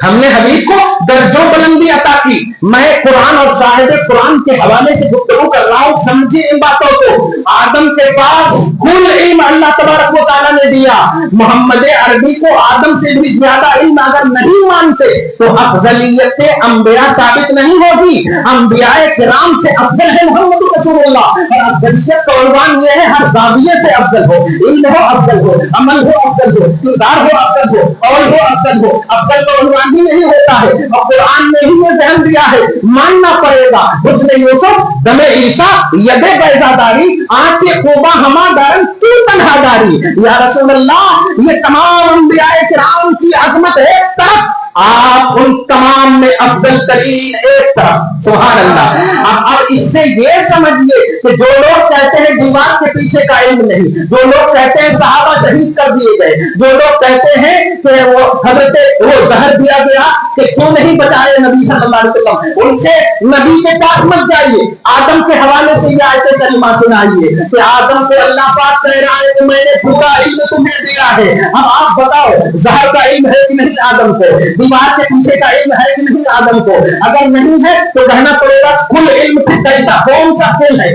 ہم نے حبیب کو درجوں بلندی عطا کی. میں قرآن اور صاحب قرآن کے حوالے سے گفتگو کر رہا ہوں, سمجھے ان باتوں کو. آدم کے پاس کل علم اللہ تبارک و تعالیٰ نے دیا. محمد عربی کو آدم سے بھی زیادہ علم اگر نہیں مانتے تو افضلیت انبیاء ثابت نہیں ہوگی. انبیاء کرام سے افضل ہے محمد رسول اللہ, اور افضلیت کا عنوان یہ ہے ہر زاویے سے افضل ہو, علم ہو افضل ہو, عمل ہو افضل ہو, کردار ہو افضل ہو, اور ہو افضل ہو. افضل کا عنوان بھی نہیں ہوتا ہے, اور قرآن نے ہی یہ ذہن دیا ہے ماننا پڑے گا. حسن یوسف دم عیسیٰ ید بیضاداری آنچ خوبا ہما دارن تو تنہا داری. یا رسول اللہ یہ تمام انبیاء کرام کی عظمت ایک طرف, آپ ان تمام میں افضل ترین ایک طرف. سبحان اللہ. اب اس سے یہ سمجھیے کہ جو لوگ کہتے ہیں دیوار کے پیچھے کا علم نہیں, جو لوگ کہتے ہیں صحابہ شہید کر دیے گئے, جو لوگ کہتے ہیں کہ وہ حضرت وہ زہر دیا گیا کہ کیوں نہیں بچائے نبی صلی اللہ علیہ وسلم, ان سے نبی کے پاس مت جائیے. آدم کے حوالے سے یہ آیت کریمہ سنائیے کہ آدم کو اللہ پاک کہہ رہا ہے کہ میں نے پورا علم تمہیں دیا ہے. اب آپ بتاؤ زہر کا علم ہے کہ نہیں آدم کو, دیوار کے پیچھے کا علم ہے کہ نہیں آدم کو؟ اگر نہیں ہے تو کہنا پڑے گا کل علم کیسا, کون سا کل ہے,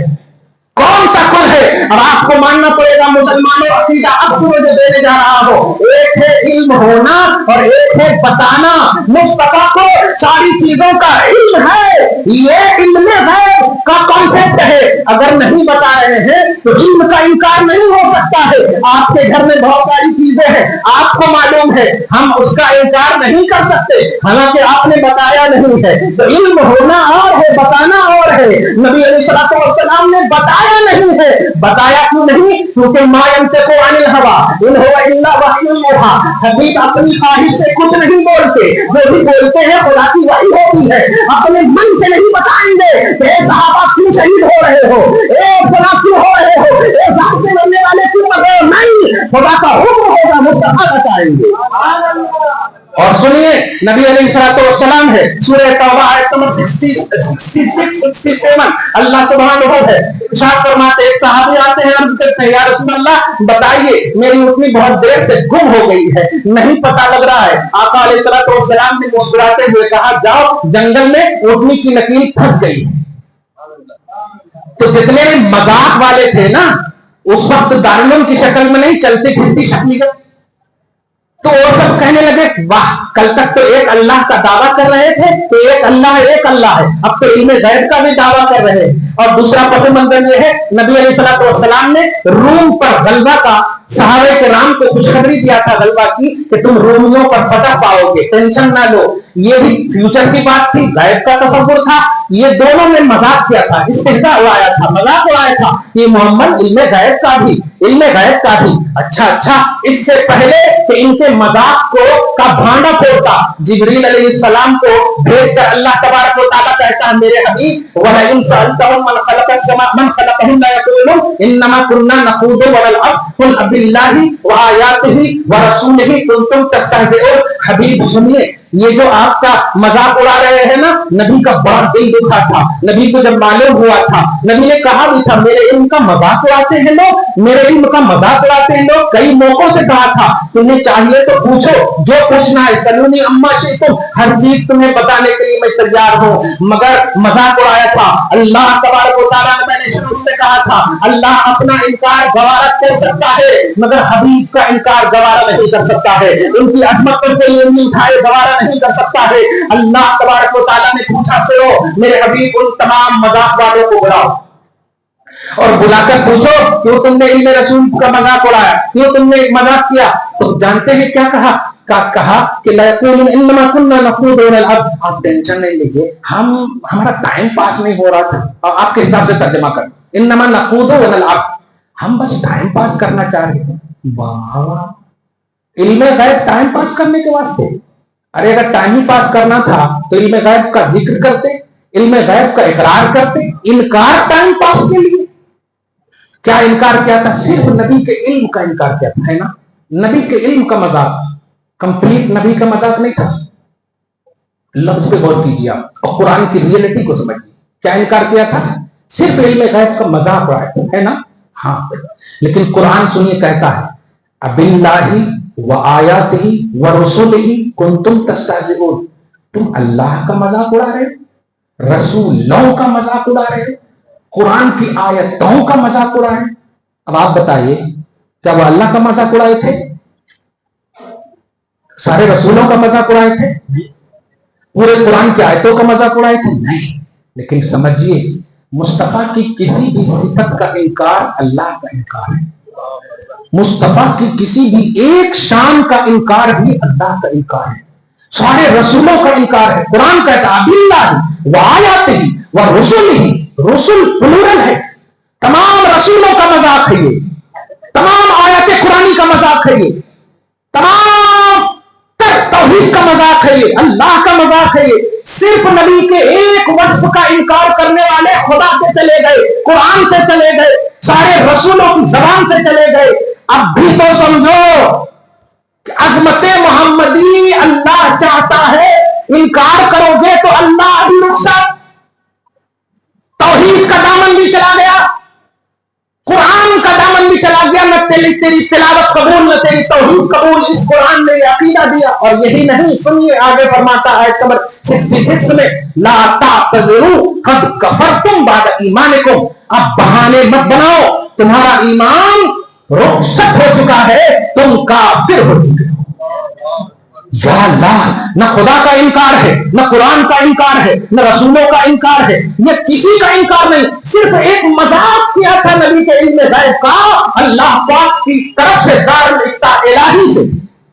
کون سا کل ہے؟ اب آپ کو ماننا پڑے گا مسلمانوں عقیدہ اب جو دینے جا رہا ہو, ایک ہے علم ہونا اور ایک ہے بتانا. مصطفیٰ کو ساری چیزوں کا علم ہے, یہ علم ہے کا کانسیپٹ ہے. اگر نہیں بتا رہے ہیں تو علم کا انکار نہیں ہو سکتا ہے. آپ کے گھر میں بہت ساری چیزیں ہیں, آپ کو معلوم ہے، ہم اس کا انکار نہیں کر سکتے، حالانکہ آپ نے بتایا نہیں ہے۔ تو علم ہونا اور ہے، بتانا اور ہے۔ نبی علیہ الصلوۃ والسلام نے بتایا نہیں ہے۔ بتایا کیوں نہیں؟ کیونکہ ما ينطق عن الهوى ان هو الا وحی یوحى، حبیب اپنی خواہش سے کچھ نہیں بولتے، جو بھی بولتے ہیں خدا کی وحی ہوتی ہے۔ اپنے من سے نہیں بتائیں گے کہ اے صحابہ کیوں شہید ہو رہے ہو، اے فلاں کیوں ہو رہے ہو، اے ذات سے ملنے والے کیوں مر رہے ہو، نہیں، خدا کا حکم ہوگا، مصطفیٰ بتائیں گے۔ اور سنیے نبی علیہ الصلوۃ والسلام ہے، سورہ توبہ آیت نمبر 66-67 اللہ سبحانہ ہے ارشاد فرماتے، ایک صحابی آتے ہیں، عرض کرتے ہیں یا رسول اللہ بتائیے میری اونٹنی بہت دیر سے گم ہو گئی ہے، نہیں پتہ لگ رہا ہے۔ آقا علیہ الصلوۃ والسلام نے مسکراتے ہوئے کہا جاؤ جنگل میں اونٹنی کی نکیل پھنس گئی۔ تو جتنے مذاق والے تھے نا اس وقت دارالعلوم کی شکل میں نہیں، چلتی پھرتی شکلیت، تو وہ سب کہنے لگے واہ، کل تک تو ایک اللہ کا دعویٰ کر رہے تھے کہ ایک اللہ ہے، اب تو علم غیب کا بھی دعویٰ کر رہے ہیں۔ اور دوسرا پس منظر یہ ہے، نبی علیہ الصلوۃ والسلام نے روم پر غلبہ کا صحابہ کرام کو خوشخبری دیا تھا غلبہ کی کہ تم رومیوں پر فتح پاؤ گے، ٹینشن نہ لو۔ یہ بھی فیوچر کی بات تھی، غیب کا تصور تھا، یہ دونوں نے مذاق کیا تھا، استہزاء اڑایا تھا، مذاق اڑایا تھا کہ محمد علم غیب کا بھی اچھا اس سے پہلے کہ ان کے مذاق کا بھانڈا پھوڑتا، جبریل علیہ السلام کو بھیج کر اللہ تبارک و تعالیٰ کہتا ہے میرے حبیب وَلَئِن سَأَلْتَهُم مَّنْ خَلَقَهُمْ لَيَقُولُونَ إِنَّمَا كُنَّا نَخُوضُ وَنَلْعَبُ قُلْ أَبِاللَّهِ وَآيَاتِهِ وَرَسُولِهِ كُنتُمْ تَسْتَهْزِئُونَ۔ حبیب سنیے، یہ جو آپ کا مذاق اڑا رہے ہیں نا، نبی کا بڑا دل دکھا تھا، نبی کو جب معلوم ہوا تھا، نبی نے کہا بھی تھا میرے علم کا مذاق اڑاتے ہیں لوگ، میرے علم کا مذاق اڑاتے ہیں لوگ، کئی موقعوں سے کہا تھا تمہیں چاہیے تو پوچھو جو پوچھنا ہے، سلونی اما شئتم، ہر چیز تمہیں بتانے کے لیے میں تیار ہوں، مگر مذاق اڑایا تھا۔ اللہ تبارک و تعالیٰ نے، میں نے شروع میں کہا تھا اللہ اپنا انکار گوارا کر سکتا ہے مگر حبیب کا انکار گوارا نہیں کر سکتا ہے، ان کی عظمت پر کوئی انگلی اٹھائے گوارا نہیں کر سکتا ہے۔ اللہ تبارک و تعالیٰ نے پوچھا سنو میرے حبیب ان تمام مذاق والوں کو بلاؤ اور بلا کر پوچھو کیوں تم نے علم رسول کا مذاق اڑایا، کیوں تم نے مذاق کیا؟ تو جانتے ہیں کیا کہا کہ لَيَقُولُونَ إِنَّمَا كُنَّا نَخُوضُ وَنَلْعَبُ۔ آپ ٹینشن نہیں لیجیے، ہمارا ٹائم پاس نہیں ہو رہا تھا، اور آپ کے حساب سے ترجمہ کر انما نخوض ونلعب، ہم بس ٹائم پاس کرنا چاہ رہے ہیں۔ واہ، علم غیب ٹائم پاس کرنے کے واسطے؟ ارے اگر ٹائم ہی پاس کرنا تھا تو علم غیب کا ذکر کرتے، علم غیب کا اقرار کرتے، انکار ٹائم پاس کے لیے کیا انکار کیا تھا؟ صرف نبی کے علم کا انکار کیا تھا، ہے نا؟ نبی کے علم کا مذاق، کمپلیٹ نبی کا مذاق نہیں تھا۔ لفظ پہ غور کیجیے آپ اور قرآن کی ریئلٹی کو سمجھیے، کیا انکار کیا تھا؟ صرف علم غیب کا مذاق اڑایا ہے نا؟ ہاں، لیکن قرآن سنیے کہتا ہے اباللہ وآیاتہ ورسلہ کنتم تستہزئون، تم اللہ کا مذاق اڑا رہے ہو، رسولوں کا مذاق اڑا رہے ہو، قرآن کی آیتوں کا مذاق اڑا رہے ہیں۔ اب آپ بتائیے کیا وہ اللہ کا مذاق اڑائے تھے؟ سارے رسولوں کا مذاق اڑائے تھے؟ پورے قرآن کی آیتوں کا مذاق اڑائے تھے؟ نہیں، لیکن سمجھیے مصطفیٰ کی کسی بھی صفت کا انکار اللہ کا انکار ہے، مصطفیٰ کی کسی بھی ایک شان کا انکار بھی اللہ کا انکار ہے، سارے رسولوں کا انکار ہے۔ قرآن کہتا ہے باللہ وآیاتہ ورسلہ، رسل پلورل ہے، تمام رسولوں کا مذاق ہے یہ، تمام آیات قرآنی کا مذاق ہے یہ، تمام توحید کا مذاق ہے یہ، اللہ کا مذاق ہے یہ۔ صرف نبی کے ایک وصف کا انکار کرنے والے خدا سے چلے گئے، قرآن سے چلے گئے، سارے رسولوں کی زبان سے چلے گئے۔ اب بھی تو سمجھو کہ عظمت محمدی اللہ چاہتا ہے، انکار کرو گے تو اللہ بھی رخصت، توحید کا دامن بھی چلا گیا، قرآن کا دامن بھی چلا گیا، نہ تیری تلاوت قبول نہ تیری توحید قبول۔ اس قرآن نے یہ عقیدہ دیا، اور یہی نہیں، سنیے آگے فرماتا ہے نمبر 66 میں لا تعتذروا قد کفرتم بعد ایمانکم، اب بہانے مت بناؤ، تمہارا ایمان رخصت ہو چکا ہے، تم کافر ہو چکے ہو۔ یا اللہ، نہ خدا کا انکار ہے، نہ قرآن کا انکار ہے، نہ رسولوں کا انکار ہے، یہ کسی کا انکار نہیں، صرف ایک مذاق کیا تھا نبی کے علم غیب کا اللہ پاک کی طرف سے دار الافتاء الہی سے۔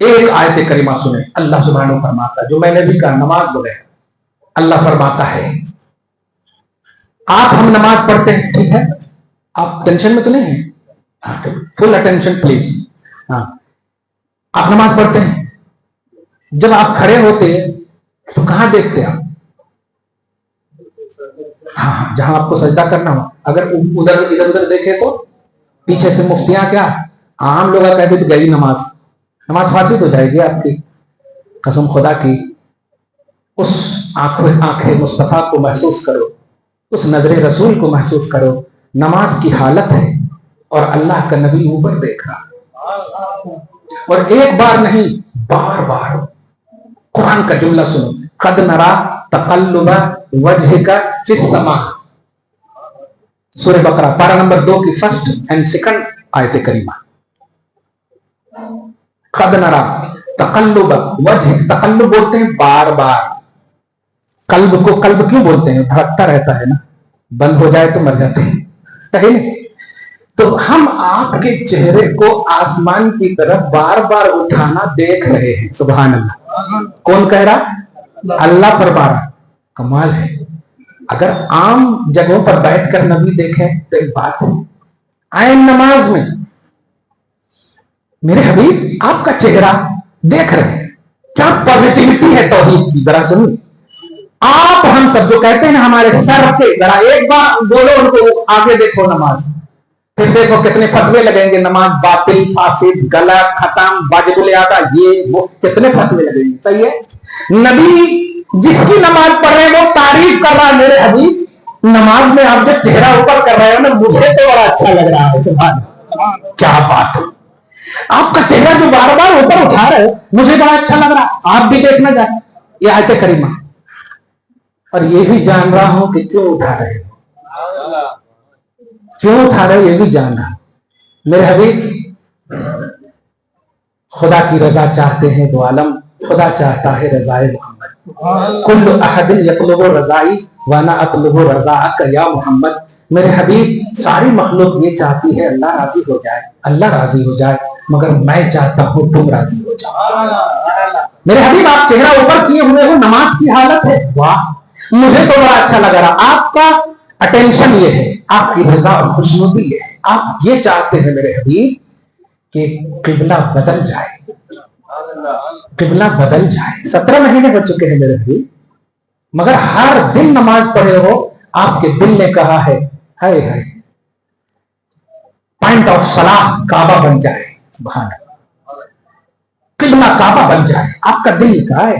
ایک آیت کریمہ سنیں. اللہ سبحانہ فرماتا ہے, جو میں نے بھی کہا نماز بغیر, اللہ فرماتا ہے آپ ہم نماز پڑھتے ہیں, ٹھیک ہے, آپ ٹینشن میں تو نہیں ہیں, فل اٹینشن پلیز. ہاں, آپ نماز پڑھتے ہیں, جب آپ کھڑے ہوتے تو کہاں دیکھتے آپ؟ ہاں, جہاں آپ کو سجدہ کرنا ہو. اگر ادھر ادھر دیکھے تو پیچھے سے مفتیاں کیا عام لوگ کہتے تو گئی نماز فاسد ہو جائے گی آپ کی. قسم خدا کی, اس آنکھیں مصطفیٰ کو محسوس کرو, اس نظر رسول کو محسوس کرو. نماز کی حالت ہے اور اللہ کا نبی اوپر دیکھ رہا, اور ایک بار نہیں بار بار. قرآن کا جملہ سنو, قد نرا تقلب وجهك فی السماء, سورہ بقرہ پارہ نمبر 2 کی فرسٹ اینڈ سیکنڈ آیت کریمہ. قد نرا تقلب وجهك, تقلب بولتے ہیں بار بار. قلب کو قلب کیوں بولتے ہیں؟ دھڑکتا رہتا ہے نا, بند ہو جائے تو مر جاتے ہیں, صحیح نہیں؟ تو ہم آپ کے چہرے کو آسمان کی طرف بار بار اٹھانا دیکھ رہے ہیں. سبحان اللہ. کون کہہ رہا؟ اللہ فرما رہا. کمال ہے. اگر عام جگہوں پر بیٹھ کر نبی دیکھیں تو ایک بات ہے, آئین نماز میں میرے حبیب آپ کا چہرہ دیکھ رہے ہیں. کیا پازیٹیوٹی ہے توحید کی, ذرا سنیں. آپ ہم سب جو کہتے ہیں ہمارے سر کے, ذرا ایک بار بولو ان کو, آگے دیکھو نماز, پھر دیکھو کتنے فتوے لگیں گے, نماز باطل, فاسد, غلط, ختم, واجب الادا, یہ وہ کتنے فتوے لگیں گے. صحیح ہے. نبی جس کی نماز پڑھ رہے ہیں وہ تعریف کر رہا ہے, میرے حبیب نماز میں آپ جو چہرہ اوپر کر رہے ہو نا, مجھے تو بڑا اچھا لگ رہا ہے. سبحان اللہ, کیا بات ہے. آپ کا چہرہ جو بار بار اوپر اٹھا رہے ہو مجھے بڑا اچھا لگ رہا, آپ بھی دیکھنا چاہیں. یہ آیت کریمہ, اور یہ بھی جان رہا ہوں کہ کیوں اٹھا رہے ہو, کیوں اٹھا رہے ہو یہ بھی جان رہا. میرے حبیب خدا کی رضا چاہتے ہیں دو عالم, خدا چاہتا ہے رضائے محمد. کل احد یطلب رضائی وانا اطلب رضاک یا محمد. میرے حبیب ساری مخلوق یہ چاہتی ہے اللہ راضی ہو جائے, اللہ راضی ہو جائے, مگر میں چاہتا ہوں تم راضی ہو جاؤ. میرے حبیب آپ چہرہ اوپر کیے ہوئے ہو, نماز کی حالت ہے, واہ مجھے تو بڑا اچھا لگ رہا. آپ کا اٹینشن یہ ہے, آپ کی رضا اور خوشنودی یہ ہے, آپ یہ چاہتے ہیں میرے حبیب کہ قبلہ بدل جائے, قبلہ بدل جائے. 17 مہینے ہو چکے ہیں میرے حبیب, مگر ہر دن نماز پڑھے ہو, آپ کے دل نے کہا ہے ہائے ہائے پوائنٹ آف صلاح کعبہ بن جائے. سبحان اللہ, قبلہ کعبہ بن جائے, آپ کا دل کہا ہے.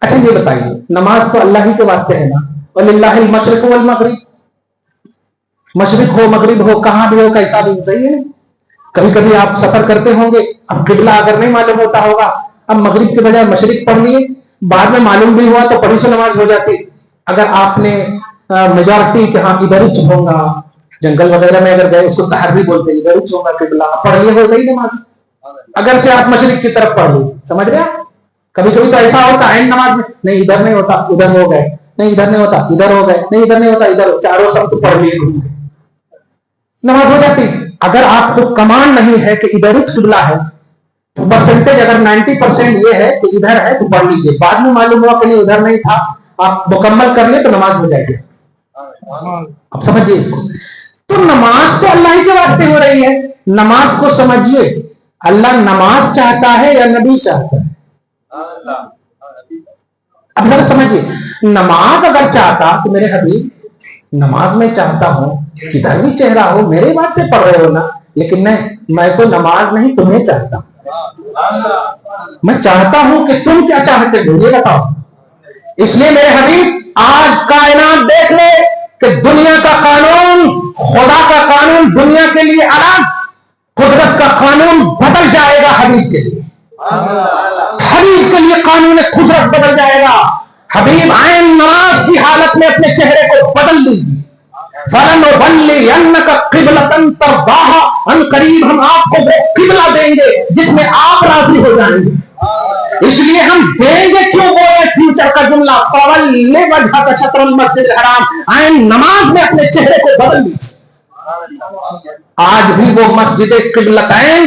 اچھا یہ بتائیے, نماز تو اللہ ہی کے واسطے ہے نا, وَلِلَّهِ الْمَشْرِقُ وَالْمَغْرِبُ, مشرق ہو مغرب ہو کہاں بھی ہو کیسا بھی ہو, صحیح ہے. کبھی کبھی آپ سفر کرتے ہوں گے, اب قبلہ اگر نہیں معلوم ہوتا ہوگا, اب مغرب کے بجائے مشرق پڑھ لیے, بعد میں معلوم بھی ہوا تو پڑھی سے نماز ہو جاتی. اگر آپ نے میجورٹی کہ ہاں ادھر ہی چھوڑوں گا, جنگل وغیرہ میں اگر گئے اس کو تحری بولتے ہیں, ادھر ہی چھوڑوں گا قبلہ, پڑھ لیے ہو گئی نماز, اگرچہ آپ مشرق کی طرف پڑھ لیں. سمجھ رہے آپ؟ کبھی کبھی تو ایسا ہوتا ہے نماز میں, نہیں ادھر نہیں ہوتا ادھر ہو گئے, نہیں ادھر نہیں ہوتا ادھر ہو گئے, نہیں ادھر نہیں ہوتا ادھر, چاروں سب پڑھ لیے نماز ہو جاتی. اگر آپ کو کمان نہیں ہے کہ ادھر ہی قبلہ ہے, تو پرسنٹیج اگر 90% یہ ہے کہ ادھر ہے تو پڑھ لیجیے, بعد میں معلوم ہوا کہ نہیں ادھر نہیں تھا, آپ مکمل کر لیے تو نماز ہو جائے گی. اب سمجھیے اس کو. تو نماز تو اللہ ہی کے واسطے ہو رہی ہے, نماز کو سمجھیے. اللہ نماز چاہتا ہے یا نبی چاہتا ہے؟ اب ذرا سمجھیے, نماز اگر چاہتا تو میرے حبیب نماز میں چاہتا ہوں کدھر بھی چہرہ ہو میرے واسطے پڑھ رہے ہو نا, لیکن نہیں, میں تو نماز نہیں تمہیں چاہتا, میں چاہتا ہوں کہ تم کیا چاہتے ہو یہ بتاؤ. اس لیے میرے حبیب آج کائنات دیکھ لے کہ دنیا کا قانون, خدا کا قانون دنیا کے لیے الگ, قدرت کا قانون بدل جائے گا حبیب کے لیے, حبیب کے لیے قانون قدرت بدل جائے گا. حبیب عین نماز کی حالت میں اپنے چہرے کو بدل لیجیے. فَلَنُوَلِّيَنَّكَ قِبْلَةً تَرْضَاهَا, ان قریب ہم آپ کو وہ قبلہ دیں گے جس میں آپ راضی ہو جائیں گے. اس لیے ہم دیں گے کیوں بولے فیوچر کا جملہ, فَوَلِّ وَجْهَكَ شَطْرَ الْمَسْجِدِ الْحَرَامِ, عین نماز میں اپنے چہرے کو بدل لیجیے. آج بھی وہ مسجد قبلتین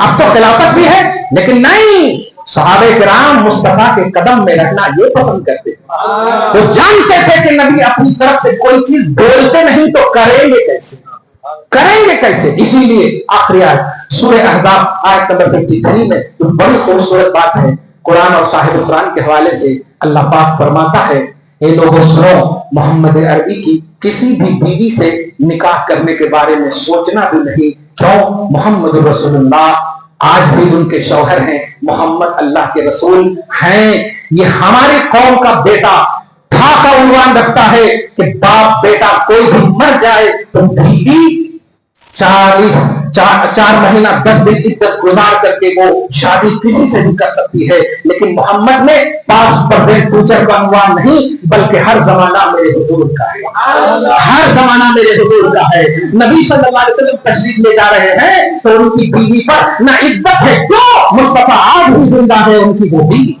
اب تو خلافت بھی ہے لیکن نہیں، صحابہ کرام مصطفیٰ کے قدم میں رہنا یہ پسند کرتے تھے۔ وہ جانتے تھے کہ نبی اپنی طرف سے کوئی چیز بولتے نہیں تو کریں گے کیسے، کریں گے کیسے؟ اسی لیے آخری آیت سورہ احزاب آیت نمبر 53 میں جو بڑی خوبصورت بات ہے قرآن اور صاحب قرآن کے حوالے سے، اللہ پاک فرماتا ہے اے لوگوں سنو، محمد عربی کی کسی بھی بیوی سے نکاح کرنے کے بارے میں سوچنا بھی نہیں، کیوں؟ محمد رسول اللہ آج بھی ان کے شوہر ہیں، محمد اللہ کے رسول ہیں۔ یہ ہماری قوم کا بیٹا تھا کا عنوان رکھتا ہے کہ باپ بیٹا کوئی بھی مر جائے تو بیوی 4 مہینہ 10 دن عدت گزار کر کے وہ شادی کسی سے بھی کر سکتی ہے، لیکن محمد میں پاسٹ پریزنٹ فیوچر کا عنوان نہیں بلکہ ہر زمانہ میرے حضور کا ہے، ہر زمانہ میرے حضور کا ہے۔ نبی صلی اللہ علیہ وسلم تشریف لے جا رہے ہیں تو ان کی بیوی پر نہ عدت ہے، کیوں؟ مصطفیٰ آج بھی زندہ ہے ان کی وہ بیوی۔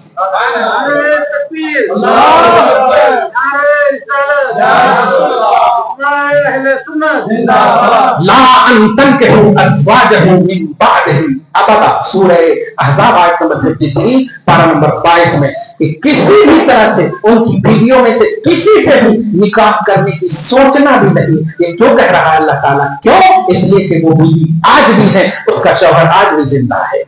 لا ان تنکحوا ازواجهم من بعدهم ابدا، سورہ احزاب آیت نمبر 53 پارہ نمبر 22 میں، کہ کسی بھی طرح سے ان کی بیویوں میں سے کسی سے بھی نکاح کرنے کی سوچنا بھی نہیں۔ یہ کیوں کہہ رہا ہے اللہ تعالیٰ؟ کیوں؟ اس لیے کہ وہ بیوی آج بھی ہے، اس کا شوہر آج بھی زندہ ہے۔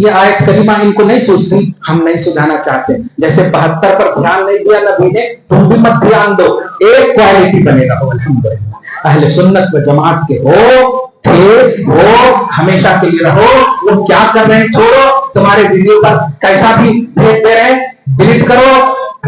یہ آیت کریمہ ان کو نہیں سوچتی، ہم نہیں سجھانا چاہتے۔ جیسے 72 پر دھیان نہیں دیا نبی نے، تم بھی مت دھیان دو، ایک کوالٹی بنے رہو۔ الحمدللہ اہل سنت و جماعت کے ہو، تھے، ہو، ہمیشہ کے لیے رہو۔ وہ کیا کر رہے ہیں چھوڑو، تمہارے ویڈیو پر کیسا بھی بھیج دے رہے ہیں ڈیلیٹ کرو،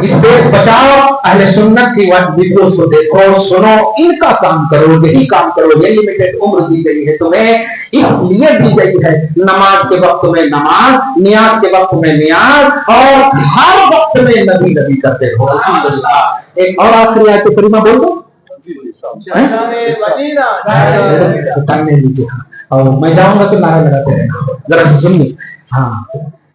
اسپیس بچاؤ، اہل سنت کی ویڈیوز کو دیکھو، سنو، ان کا کام کرو، یہی کام کرو۔ یہ لمیٹڈ عمر دی گئی ہے تمہیں، اس لیے دی گئی ہے، نماز کے وقت میں نماز، نیاز کے وقت میں نیاز، اور ہر وقت میں نبی نبی کرتے ہو۔ الحمدللہ۔ ایک اور آخری آیت کریمہ بول دو، اور میں جاؤں گا تو نعرہ لگاتے رہنا، ذرا سے سنیے۔ ہاں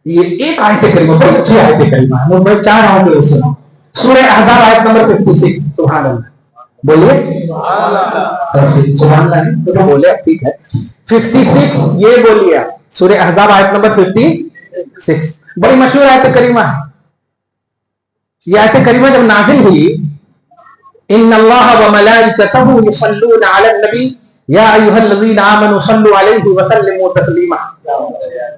یہ ایک آیت کریمہ بہت اچھی آیت کریمہ ہے، میں چاہ رہا ہوں کہ سنو، سورہ احزاب آیت نمبر 56۔ سبحان اللہ بولیے، سبحان اللہ نہیں تو بولے، اب ٹھیک ہے 56 یہ بولیے، سورہ احزاب آیت نمبر 56 بڑی مشہور آیت کریمہ ہے۔ یہ آیت کریمہ جب نازل ہوئی، ان اللہ وملائکتہ یصلون علی النبی یا ایھا الذین آمنوا صلوا علیہ وسلموا تسلیما،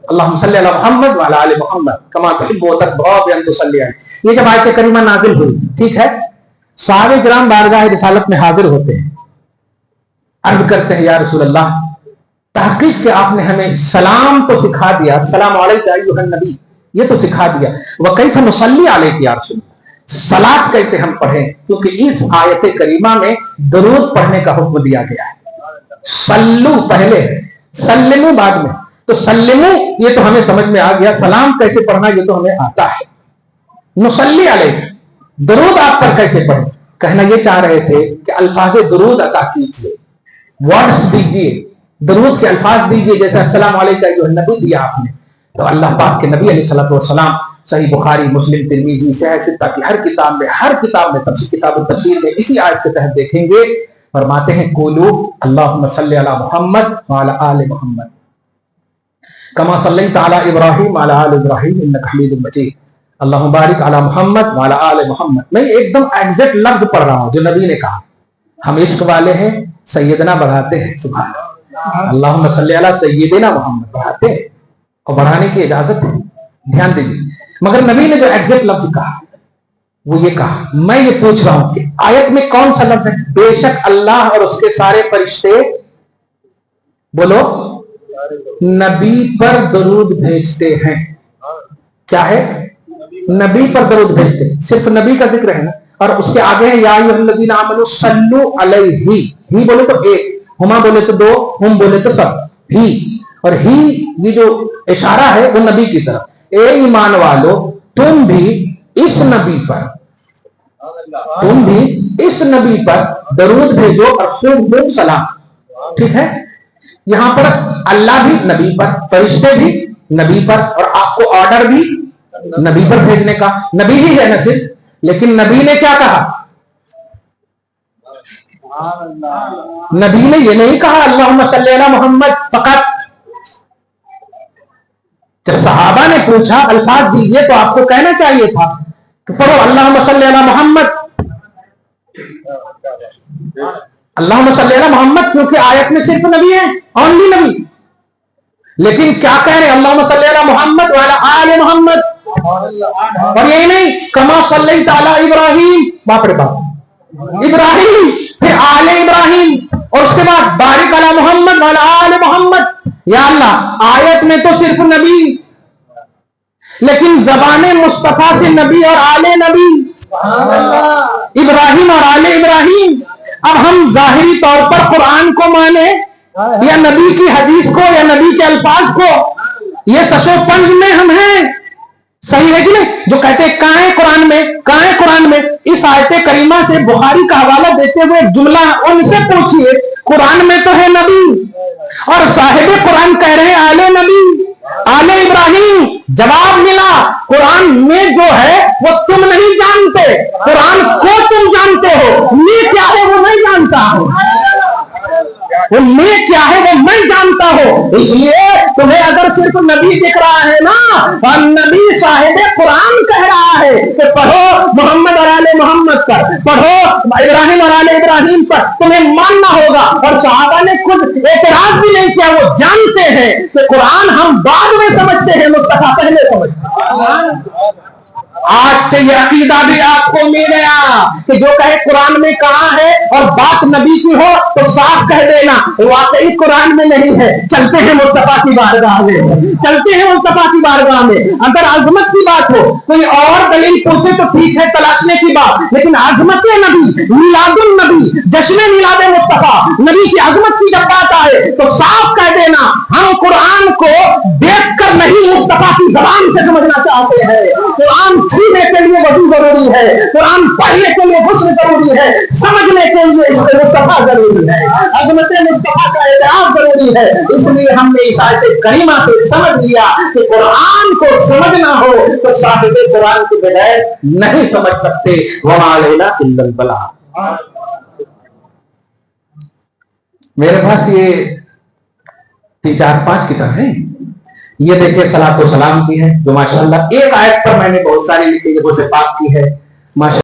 اللہم صلی علی محمد وعلی آل محمد کما تحب وترضى بان تصلی علیہ۔ یہ جب آیت کریمہ نازل ہوئی، ٹھیک ہے، صحابہ کرام بارگاہ رسالت میں حاضر ہوتے ہیں، عرض کرتے ہیں یا رسول اللہ، تحقیق کہ آپ نے ہمیں سلام تو سکھا دیا، السلام علیکم ایھا النبی، یہ تو سکھا دیا، وکیف نصلی علیک یا رسول اللہ، صلاۃ کیسے ہم پڑھیں؟ کیونکہ اس آیت کریمہ میں درود پڑھنے کا حکم دیا گیا ہے۔ صلو پہلے، سلمو بعد میں، تو سلمو یہ تو ہمیں سمجھ میں آ گیا، سلام کیسے پڑھنا یہ تو ہمیں آتا ہے۔ نصلی علیہ، درود آپ پر کیسے پڑھیں؟ کہنا یہ چاہ رہے تھے کہ الفاظ درود عطا کیجیے، ورڈز دیجیے، درود کے الفاظ دیجیے، جیسے السلام علیکم ایھا النبی دیا آپ نے۔ تو اللہ پاک کے نبی علیہ الصلوۃ والسلام صحیح بخاری، مسلم، ترمذی، صحیح ستہ کی ہر کتاب میں تفسیر، کتاب التفسیر میں اسی آیت کے تحت دیکھیں گے، فرماتے ہیں قولوا اللہم صلی علی محمد وعلی آل محمد کما صلیت علی ابراہیم وعلی آل ابراہیم انک حمید مجید، اللہم بارک علی محمد وعلی آل محمد۔ میں ایک دم ایگزیکٹ لفظ پڑھ رہا ہوں جو نبی نے کہا۔ ہم عشق والے ہیں، سیدنا بڑھاتے ہیں، سبحان اللہ، اللہم صلی علی سیدنا محمد بڑھاتے ہیں، اور بڑھانے کی اجازت ہے، دھیان دیجیے۔ مگر نبی نے جو ایگزیکٹ لفظ کہا وہ یہ کہا، میں یہ پوچھ رہا ہوں کہ آیت میں کون سا لفظ ہے؟ بے شک اللہ اور اس کے سارے فرشتے، بولو، نبی پر درود بھیجتے ہیں۔ کیا ہے؟ نبی پر درود بھیجتے ہیں، صرف نبی کا ذکر ہے نا، اور اس کے آگے ہے یا ایھا الذین آمنوا صلوا علیہ، ہی بولے تو ایک، ہما بولے تو دو، ہم بولے تو سب، ہی، اور ہی یہ جو اشارہ ہے وہ نبی کی طرف، اے ایمان والو تم بھی اس نبی پر درود بھیجو اور خوب سلام، ٹھیک ہے۔ یہاں پر اللہ بھی نبی پر، فرشتے بھی نبی پر، اور آپ کو آرڈر بھی نبی پر بھیجنے کا، نبی ہی ہے نہ صرف، لیکن نبی نے کیا کہا؟ نبی نے یہ نہیں کہا اللہم صلی علی محمد فقط، جب صحابہ نے پوچھا الفاظ دیجیے تو آپ کو کہنا چاہیے تھا کہ پڑھو اللہم صلی علی محمد، اللہم صلی علی محمد، کیونکہ آیت میں صرف نبی ہے، اونلی نبی. لیکن کیا کہہ رہے ہیں؟ اللہم صلی علی محمد وعلی آل محمد. اور یہی نہیں، کما صلیت علی ابراہیم، باپ رے باپ، ابراہیم پھر آل ابراہیم، اور اس کے بعد بارک علی محمد وعلی آل محمد. یا اللہ، آیت میں تو صرف نبی، لیکن زبان مصطفیٰ سے نبی اور آل نبی، ابراہیم اور آل ابراہیم. اب ہم ظاہری طور پر قرآن کو مانے یا نبی کی حدیث کو یا نبی کے الفاظ کو، یہ سشو پنج میں ہم ہیں. صحیح ہے کہ نہیں؟ جو کہتے ہیں کہاں ہے قرآن میں، کہاں ہے قرآن میں، اس آیت کریمہ سے بخاری کا حوالہ دیتے ہوئے جملہ ان سے پوچھئے، قرآن میں تو ہے نبی اور صاحب قرآن کہہ رہے ہیں آل نبی، آل ابراہیم. جواب ملا قرآن میں جو ہے وہ تم نہیں جانتے، قرآن کو تم جانتے ہو، میں کیا ہے وہ نہیں جانتا ہوں، وہ میں کیا ہے وہ میں جانتا ہوں. اس لیے تمہیں اگر صرف نبی دکھ رہا ہے نا، اور نبی صاحب قرآن کہہ رہا ہے کہ پڑھو محمد اور آل محمد پر، پڑھو ابراہیم اور آل ابراہیم پر، تمہیں ماننا ہوگا. اور صحابہ نے خود اعتراض بھی نہیں کیا، وہ جانتے ہیں کہ قرآن ہم بعد میں سمجھتے ہیں، مصطفیٰ پہلے سمجھتے ہیں. آج سے یہ عقیدہ بھی آپ کو مل گیا کہ جو کہے قرآن میں کہاں ہے اور بات نبی کی ہو تو صاف کہہ دینا واقعی قرآن میں نہیں ہے. چلتے ہیں مصطفیٰ کی بارگاہ میں، چلتے ہیں مصطفیٰ کی بارگاہ میں. اگر عظمت کی بات ہو، کوئی اور دلیل پوچھے تو ٹھیک ہے، تلاشنے کی بات، لیکن عظمت نبی، میلاد النبی، جشن میلاد مصطفیٰ، نبی کی عظمت کی جب بات آئے تو صاف کہہ دینا ہم قرآن کو دیکھ کر نہیں مصطفیٰ کی زبان سے سمجھنا چاہتے ہیں. قرآن چھونے کے لیے وضو ضروری ہے، قرآن پڑھنے کے لیے غسل ضروری ہے، سمجھنے کے لیے عشق مصطفیٰ ضروری ہے، عظمت مصطفیٰ کا اعتراف ضروری ہے. اس لیے ہم نے اس آیت کریمہ سے سمجھ لیا کہ قرآن کو سمجھنا ہو تو صاحب قرآن کے بغیر نہیں سمجھ سکتے. وما علینا الا البلاغ. میرے پاس یہ 3-4-5 کتاب ہیں. یہ دیکھیں صلاۃ و سلام کی ہے جو ماشاءاللہ ایک آیت پر میں نے بہت ساری لکھی ہے، وہ سے پاک کی ہے ماشاءاللہ.